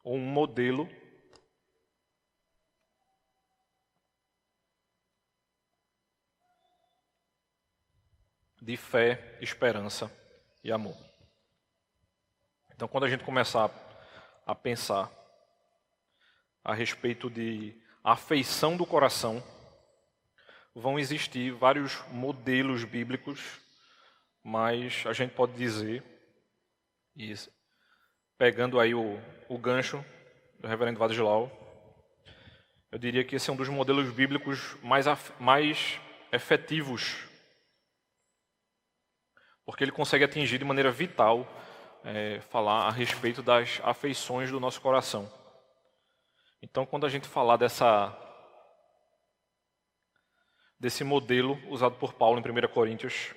ou um modelo de fé, esperança e amor. Então, quando a gente começar a pensar a respeito de afeição do coração, vão existir vários modelos bíblicos, mas a gente pode dizer, e pegando aí o gancho do reverendo Vadislau, eu diria que esse é um dos modelos bíblicos mais efetivos, porque ele consegue atingir de maneira vital, falar a respeito das afeições do nosso coração. Então, quando a gente falar desse modelo usado por Paulo em 1 Coríntios,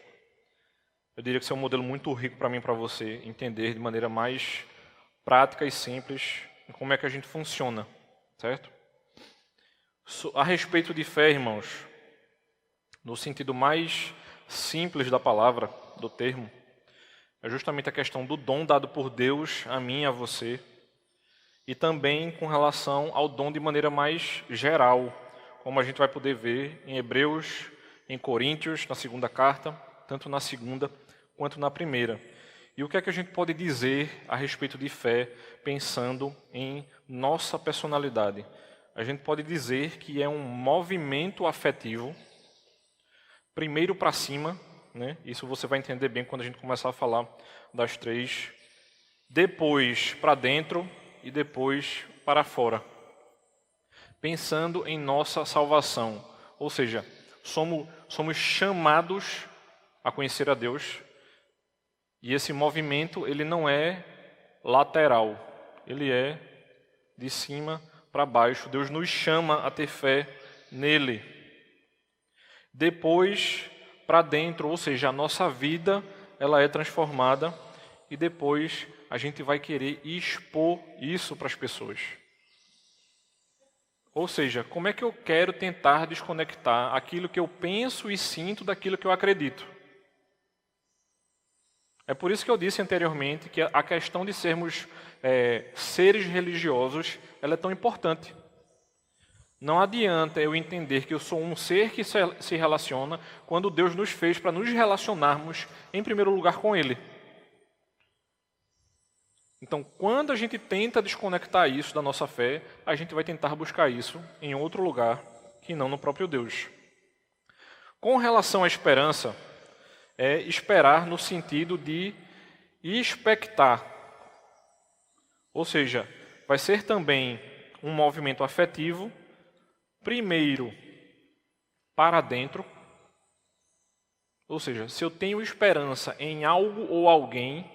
eu diria que esse é um modelo muito rico para mim e para você entender de maneira mais prática e simples como é que a gente funciona, certo? A respeito de fé, irmãos, no sentido mais simples da palavra, do termo, é justamente a questão do dom dado por Deus a mim e a você, e também com relação ao dom de maneira mais geral, como a gente vai poder ver em Hebreus, em Coríntios, na segunda carta, tanto na segunda quanto na primeira. E o que é que a gente pode dizer a respeito de fé, pensando em nossa personalidade? A gente pode dizer que é um movimento afetivo, primeiro para cima, né? Isso você vai entender bem quando a gente começar a falar das três, depois para dentro e depois para fora. Pensando em nossa salvação, ou seja, somos chamados a conhecer a Deus, e esse movimento ele não é lateral, ele é de cima para baixo. Deus nos chama a ter fé nele. depois para dentro, ou seja, a nossa vida ela é transformada e depois a gente vai querer expor isso para as pessoas. Ou seja, como é que eu quero tentar desconectar aquilo que eu penso e sinto daquilo que eu acredito? É por isso que eu disse anteriormente que a questão de sermos seres religiosos ela é tão importante. Não adianta eu entender que eu sou um ser que se relaciona quando Deus nos fez para nos relacionarmos, em primeiro lugar, com Ele. Então, quando a gente tenta desconectar isso da nossa fé, a gente vai tentar buscar isso em outro lugar, que não no próprio Deus. Com relação à esperança, é esperar no sentido de expectar. Ou seja, vai ser também um movimento afetivo, primeiro para dentro. Ou seja, se eu tenho esperança em algo ou alguém,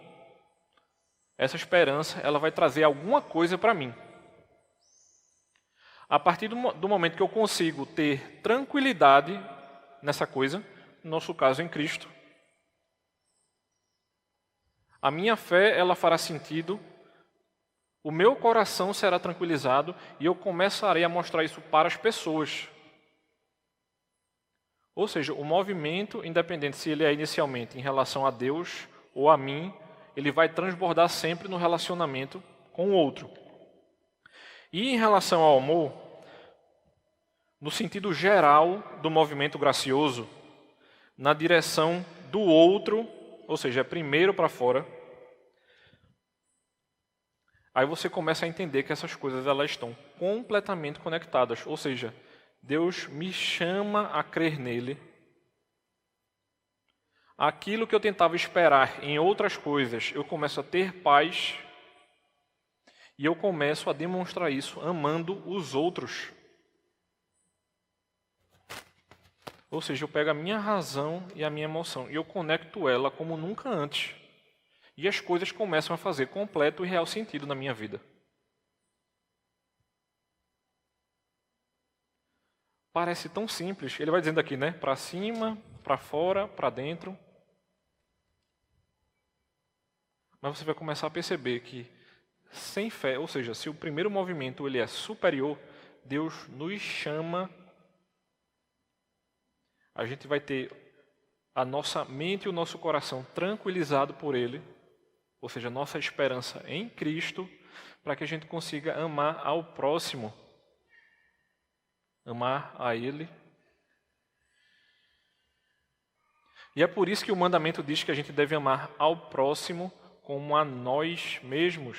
essa esperança ela vai trazer alguma coisa para mim. A partir do momento que eu consigo ter tranquilidade nessa coisa, no nosso caso em Cristo, a minha fé ela fará sentido, o meu coração será tranquilizado e eu começarei a mostrar isso para as pessoas. Ou seja, o movimento, independente se ele é inicialmente em relação a Deus ou a mim, ele vai transbordar sempre no relacionamento com o outro. E em relação ao amor, no sentido geral do movimento gracioso, na direção do outro, ou seja, é primeiro para fora, aí você começa a entender que essas coisas elas estão completamente conectadas. Ou seja, Deus me chama a crer nele. Aquilo que eu tentava esperar em outras coisas, eu começo a ter paz e eu começo a demonstrar isso amando os outros. Ou seja, eu pego a minha razão e a minha emoção e eu conecto ela como nunca antes. E as coisas começam a fazer completo e real sentido na minha vida. Parece tão simples. Ele vai dizendo aqui, né? Para cima, para fora, para dentro. Mas você vai começar a perceber que sem fé, ou seja, se o primeiro movimento ele é superior, Deus nos chama. A gente vai ter a nossa mente e o nosso coração tranquilizado por Ele, ou seja, nossa esperança em Cristo, para que a gente consiga amar ao próximo, amar a Ele. E é por isso que o mandamento diz que a gente deve amar ao próximo como a nós mesmos.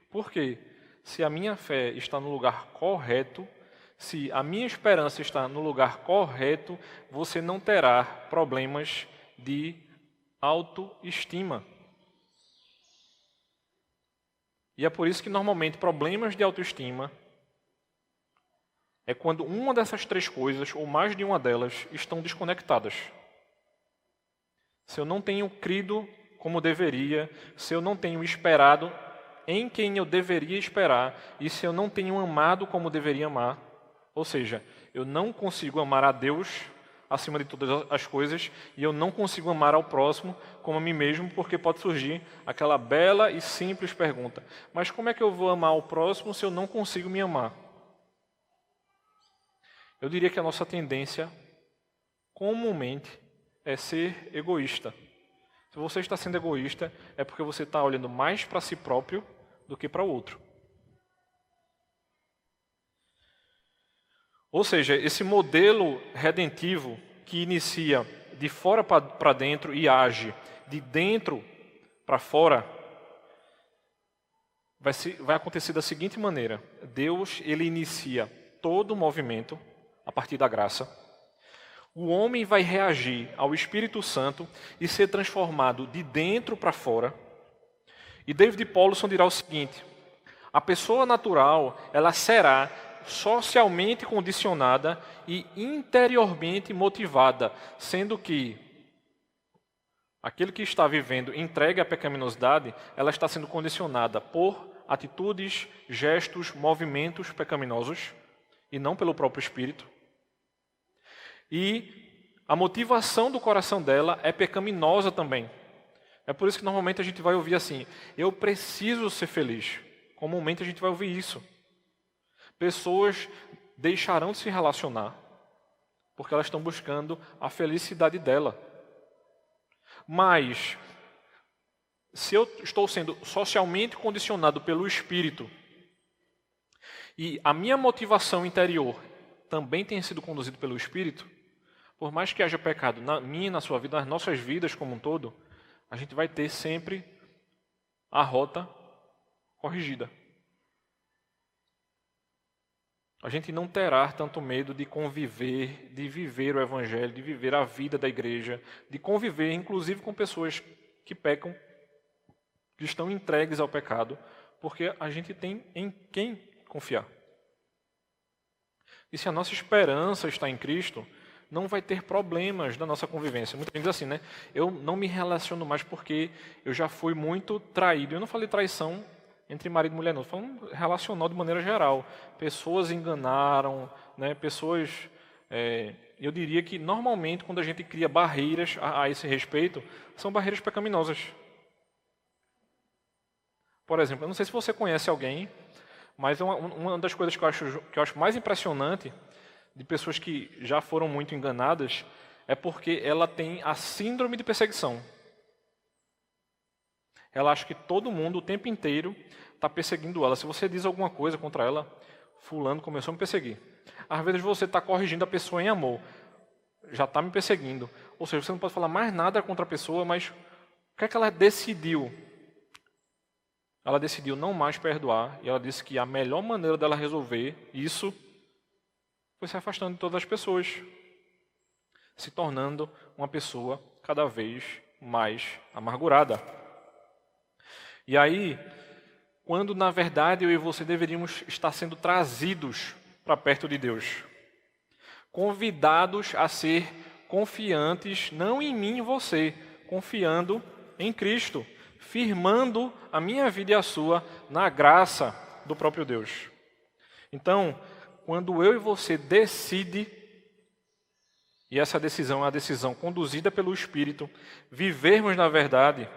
Por quê? Se a minha fé está no lugar correto, se a minha esperança está no lugar correto, você não terá problemas de autoestima. E é por isso que normalmente problemas de autoestima é quando uma dessas três coisas, ou mais de uma delas, estão desconectadas. Se eu não tenho crido como deveria, se eu não tenho esperado em quem eu deveria esperar, e se eu não tenho amado como deveria amar, ou seja, eu não consigo amar a Deus acima de todas as coisas, e eu não consigo amar ao próximo como a mim mesmo, porque pode surgir aquela bela e simples pergunta: mas como é que eu vou amar o próximo se eu não consigo me amar? Eu diria que a nossa tendência, comumente, é ser egoísta. Se você está sendo egoísta, é porque você está olhando mais para si próprio do que para o outro. Ou seja, esse modelo redentivo que inicia de fora para dentro e age de dentro para fora, vai acontecer da seguinte maneira: Deus ele inicia todo o movimento a partir da graça. O homem vai reagir ao Espírito Santo e ser transformado de dentro para fora. E David Powlison dirá o seguinte: a pessoa natural ela será socialmente condicionada e interiormente motivada, sendo que aquele que está vivendo entregue à pecaminosidade, ela está sendo condicionada por atitudes, gestos, movimentos pecaminosos e não pelo próprio Espírito. E a motivação do coração dela é pecaminosa também. É por isso que normalmente a gente vai ouvir assim, eu preciso ser feliz. Comumente a gente vai ouvir isso. Pessoas deixarão de se relacionar porque elas estão buscando a felicidade dela. Mas, se eu estou sendo socialmente condicionado pelo Espírito e a minha motivação interior também tem sido conduzida pelo Espírito, por mais que haja pecado na minha e na sua vida, nas nossas vidas como um todo, a gente vai ter sempre a rota corrigida. A gente não terá tanto medo de conviver, de viver o Evangelho, de viver a vida da igreja, de conviver inclusive com pessoas que pecam, que estão entregues ao pecado, porque a gente tem em quem confiar. E se a nossa esperança está em Cristo, não vai ter problemas na nossa convivência. Muita gente diz assim, né? Eu não me relaciono mais porque eu já fui muito traído. Eu não falei traição entre marido e mulher, não. Estou falando relacional de maneira geral. Pessoas enganaram, né? Pessoas... eu diria que, normalmente, quando a gente cria barreiras a esse respeito, são barreiras pecaminosas. Por exemplo, eu não sei se você conhece alguém, mas uma das coisas que eu acho mais impressionante de pessoas que já foram muito enganadas é porque ela tem a síndrome de perseguição. Ela acha que todo mundo, o tempo inteiro, está perseguindo ela. Se você diz alguma coisa contra ela, fulano começou a me perseguir. Às vezes você está corrigindo a pessoa em amor, já está me perseguindo. Ou seja, você não pode falar mais nada contra a pessoa, mas o que é que ela decidiu? Ela decidiu não mais perdoar, e ela disse que a melhor maneira dela resolver isso foi se afastando de todas as pessoas, se tornando uma pessoa cada vez mais amargurada. E aí, quando na verdade eu e você deveríamos estar sendo trazidos para perto de Deus, convidados a ser confiantes, não em mim e você, confiando em Cristo, firmando a minha vida e a sua na graça do próprio Deus. Então, quando eu e você decide, e essa decisão é uma decisão conduzida pelo Espírito, vivermos na verdade,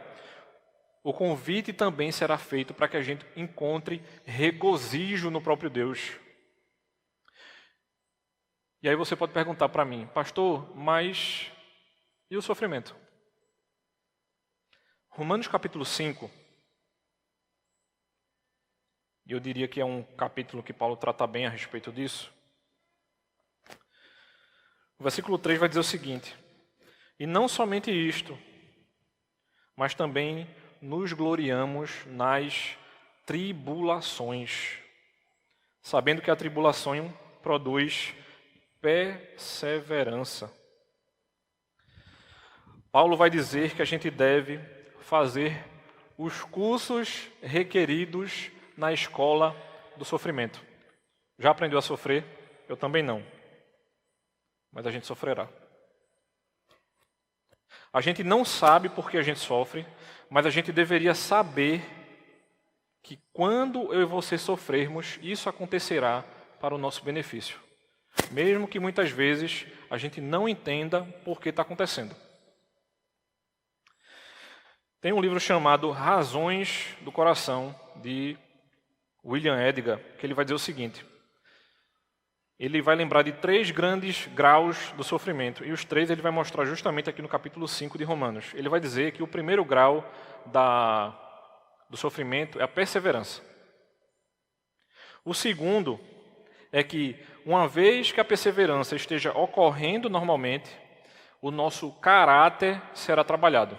o convite também será feito para que a gente encontre regozijo no próprio Deus. E aí você pode perguntar para mim, pastor, mas e o sofrimento? Romanos capítulo 5, e eu diria que é um capítulo que Paulo trata bem a respeito disso. O versículo 3 vai dizer o seguinte: e não somente isto, mas também nos gloriamos nas tribulações, sabendo que a tribulação produz perseverança. Paulo vai dizer que a gente deve fazer os cursos requeridos na escola do sofrimento. Já aprendeu a sofrer? Eu também não. Mas a gente sofrerá. A gente não sabe por que a gente sofre, mas a gente deveria saber que quando eu e você sofrermos, isso acontecerá para o nosso benefício. Mesmo que muitas vezes a gente não entenda por que está acontecendo. Tem um livro chamado Razões do Coração, de William Edgar, que ele vai dizer o seguinte: ele vai lembrar de 3 grandes graus do sofrimento, e os 3 ele vai mostrar justamente aqui no capítulo 5 de Romanos. Ele vai dizer que o primeiro grau do sofrimento é a perseverança. O segundo é que, uma vez que a perseverança esteja ocorrendo normalmente, o nosso caráter será trabalhado.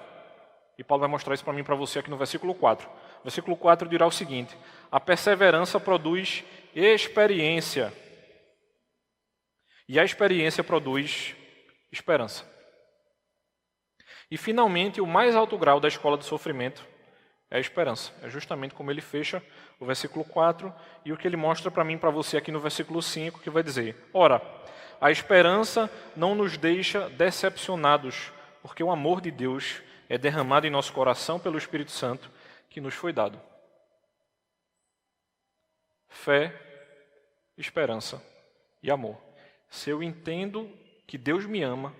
E Paulo vai mostrar isso para mim e para você aqui no versículo 4. O versículo 4 dirá o seguinte: a perseverança produz experiência. E a experiência produz esperança. E finalmente, o mais alto grau da escola do sofrimento é a esperança. É justamente como ele fecha o versículo 4 e o que ele mostra para mim e para você aqui no versículo 5, que vai dizer: ora, a esperança não nos deixa decepcionados, porque o amor de Deus é derramado em nosso coração pelo Espírito Santo que nos foi dado. Fé, esperança e amor. Se eu entendo que Deus me ama,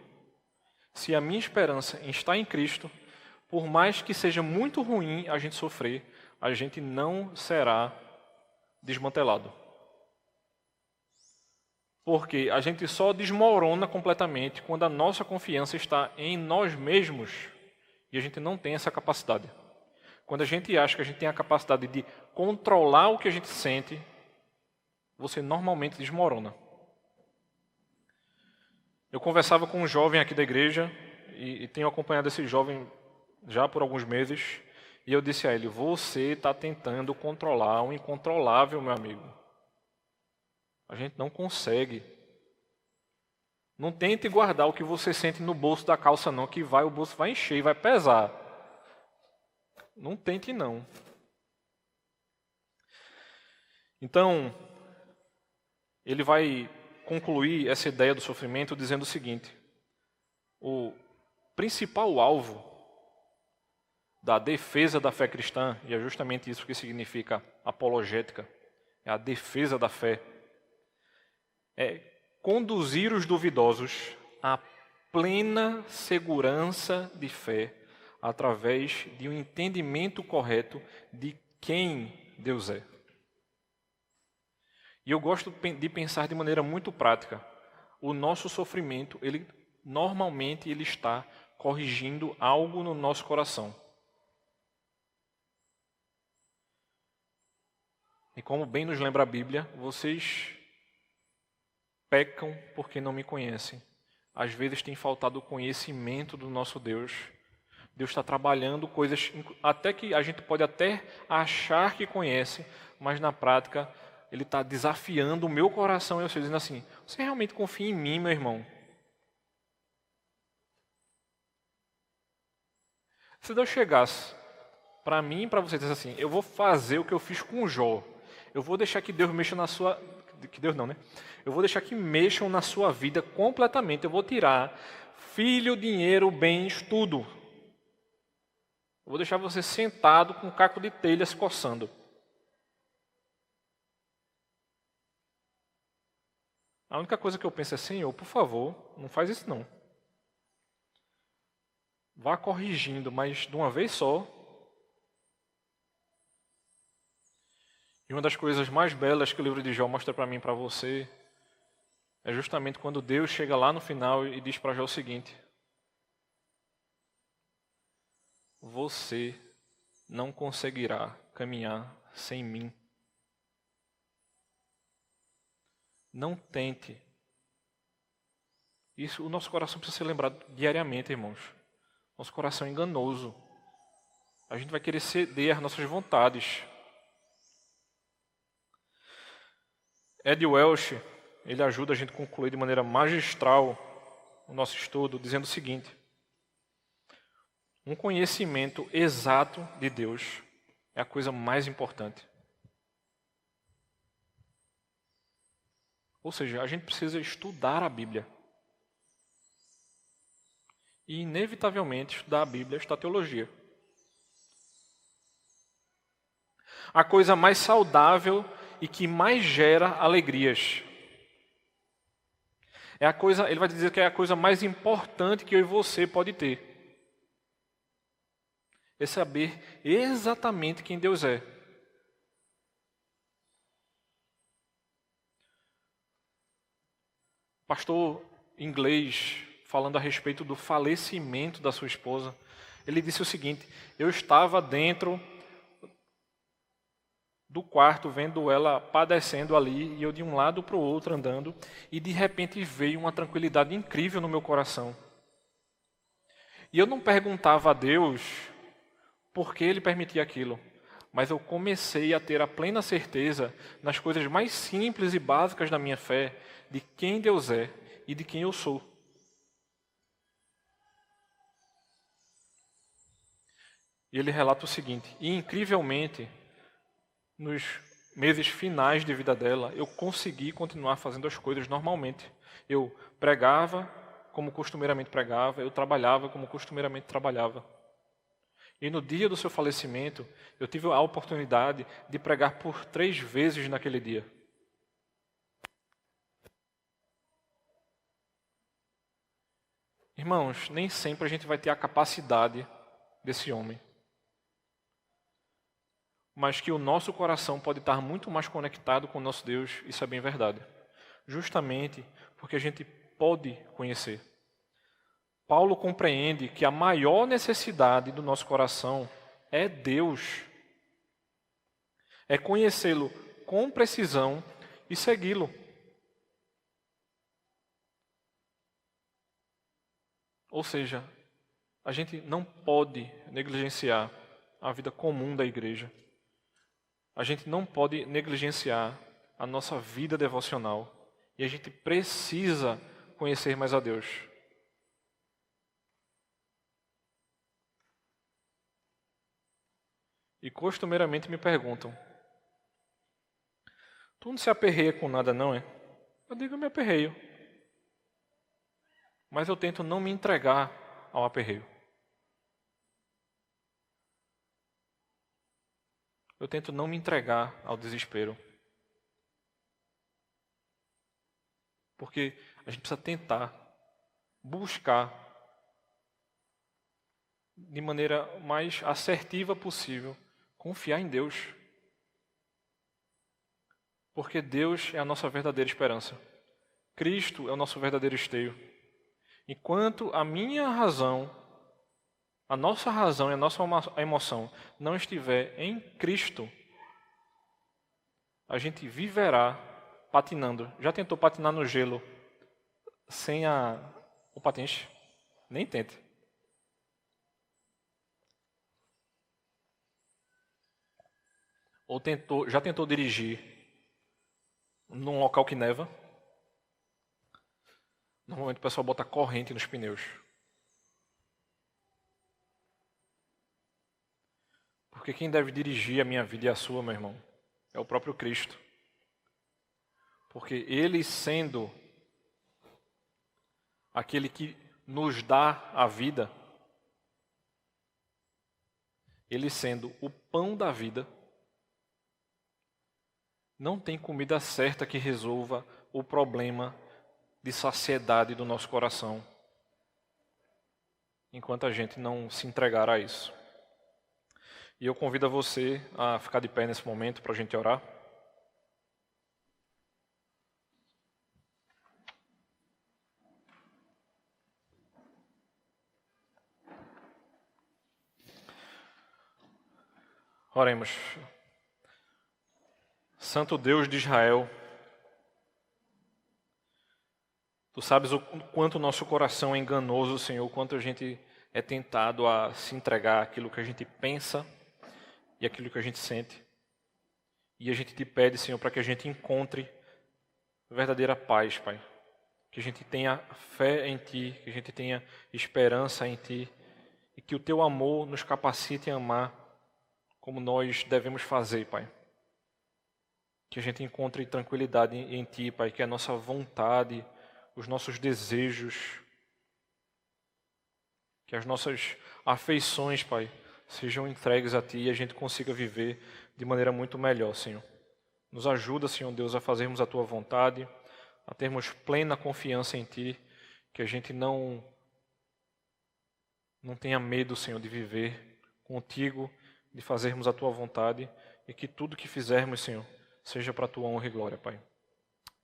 Se a minha esperança está em Cristo, por mais que seja muito ruim a gente sofrer, a gente não será desmantelado. Porque a gente só desmorona completamente quando a nossa confiança está em nós mesmos e a gente não tem essa capacidade. Quando a gente acha que a gente tem a capacidade de controlar o que a gente sente, você normalmente desmorona. Eu conversava com um jovem aqui da igreja e tenho acompanhado esse jovem já por alguns meses, e eu disse a ele: você está tentando controlar o incontrolável, meu amigo. A gente não consegue. Não tente guardar o que você sente no bolso da calça não, que o bolso vai encher e vai pesar. Não tente não. Então, ele vai concluir essa ideia do sofrimento dizendo o seguinte: o principal alvo da defesa da fé cristã, e é justamente isso que significa apologética, é a defesa da fé, é conduzir os duvidosos à plena segurança de fé através de um entendimento correto de quem Deus é. E eu gosto de pensar de maneira muito prática. O nosso sofrimento, normalmente ele está corrigindo algo no nosso coração. E como bem nos lembra a Bíblia, vocês pecam porque não me conhecem. Às vezes tem faltado o conhecimento do nosso Deus. Deus está trabalhando coisas até que a gente pode até achar que conhece, mas na prática Ele está desafiando o meu coração e eu dizendo assim: você realmente confia em mim, meu irmão? Se Deus chegasse para mim e para você e dissesse assim: eu vou fazer o que eu fiz com Jó, eu vou deixar que Deus mexa na sua... Que Deus não, né? Eu vou deixar que mexam na sua vida completamente. Eu vou tirar filho, dinheiro, bens, tudo. Eu vou deixar você sentado com um caco de telha se coçando. A única coisa que eu penso é: Senhor, por favor, não faz isso não. Vá corrigindo, mas de uma vez só. E uma das coisas mais belas que o livro de Jó mostra para mim e para você é justamente quando Deus chega lá no final e diz para Jó o seguinte: você não conseguirá caminhar sem mim. Não tente. Isso, o nosso coração precisa ser lembrado diariamente, irmãos. Nosso coração é enganoso. A gente vai querer ceder às nossas vontades. Ed Welch, ele ajuda a gente a concluir de maneira magistral o nosso estudo, dizendo o seguinte: um conhecimento exato de Deus é a coisa mais importante. Ou seja, a gente precisa estudar a Bíblia. E, inevitavelmente, estudar a Bíblia é estudar teologia. A coisa mais saudável e que mais gera alegrias. Ele vai dizer que é a coisa mais importante que eu e você pode ter. É saber exatamente quem Deus é. Pastor inglês, falando a respeito do falecimento da sua esposa, ele disse o seguinte: eu estava dentro do quarto vendo ela padecendo ali, e eu de um lado para o outro andando, e de repente veio uma tranquilidade incrível no meu coração. E eu não perguntava a Deus por que Ele permitia aquilo, mas eu comecei a ter a plena certeza nas coisas mais simples e básicas da minha fé, de quem Deus é e de quem eu sou. E ele relata o seguinte: e incrivelmente, nos meses finais de vida dela, eu consegui continuar fazendo as coisas normalmente. Eu pregava como costumeiramente pregava, eu trabalhava como costumeiramente trabalhava. E no dia do seu falecimento, eu tive a oportunidade de pregar por 3 vezes naquele dia. Irmãos, nem sempre a gente vai ter a capacidade desse homem. Mas que o nosso coração pode estar muito mais conectado com o nosso Deus, isso é bem verdade. Justamente porque a gente pode conhecer. Paulo compreende que a maior necessidade do nosso coração é Deus. É conhecê-lo com precisão e segui-lo. Ou seja, a gente não pode negligenciar a vida comum da igreja. A gente não pode negligenciar a nossa vida devocional. E a gente precisa conhecer mais a Deus. E costumeiramente me perguntam: tu não se aperreia com nada não, é? Eu digo, eu me aperreio. Mas eu tento não me entregar ao aperreio. Eu tento não me entregar ao desespero. Porque a gente precisa tentar, buscar, de maneira mais assertiva possível, confiar em Deus. Porque Deus é a nossa verdadeira esperança. Cristo é o nosso verdadeiro esteio. Enquanto a minha razão, a nossa razão e a nossa emoção não estiver em Cristo, a gente viverá patinando. Já tentou patinar no gelo sem o patins? Nem tente. Ou já tentou dirigir num local que neva? Normalmente o pessoal bota corrente nos pneus. Porque quem deve dirigir a minha vida e a sua, meu irmão, é o próprio Cristo. Porque Ele sendo aquele que nos dá a vida, Ele sendo o pão da vida, não tem comida certa que resolva o problema de saciedade do nosso coração, enquanto a gente não se entregar a isso. E eu convido a você a ficar de pé nesse momento para a gente orar. Oremos. Santo Deus de Israel, Tu sabes o quanto o nosso coração é enganoso, Senhor, o quanto a gente é tentado a se entregar àquilo que a gente pensa e àquilo que a gente sente. E a gente te pede, Senhor, para que a gente encontre verdadeira paz, Pai. Que a gente tenha fé em Ti, que a gente tenha esperança em Ti e que o Teu amor nos capacite a amar como nós devemos fazer, Pai. Que a gente encontre tranquilidade em Ti, Pai, que a nossa vontade, os nossos desejos, que as nossas afeições, Pai, sejam entregues a Ti e a gente consiga viver de maneira muito melhor, Senhor. Nos ajuda, Senhor Deus, a fazermos a Tua vontade, a termos plena confiança em Ti, que a gente não tenha medo, Senhor, de viver contigo, de fazermos a Tua vontade e que tudo que fizermos, Senhor, seja para a Tua honra e glória, Pai.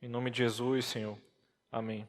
Em nome de Jesus, Senhor. Amém.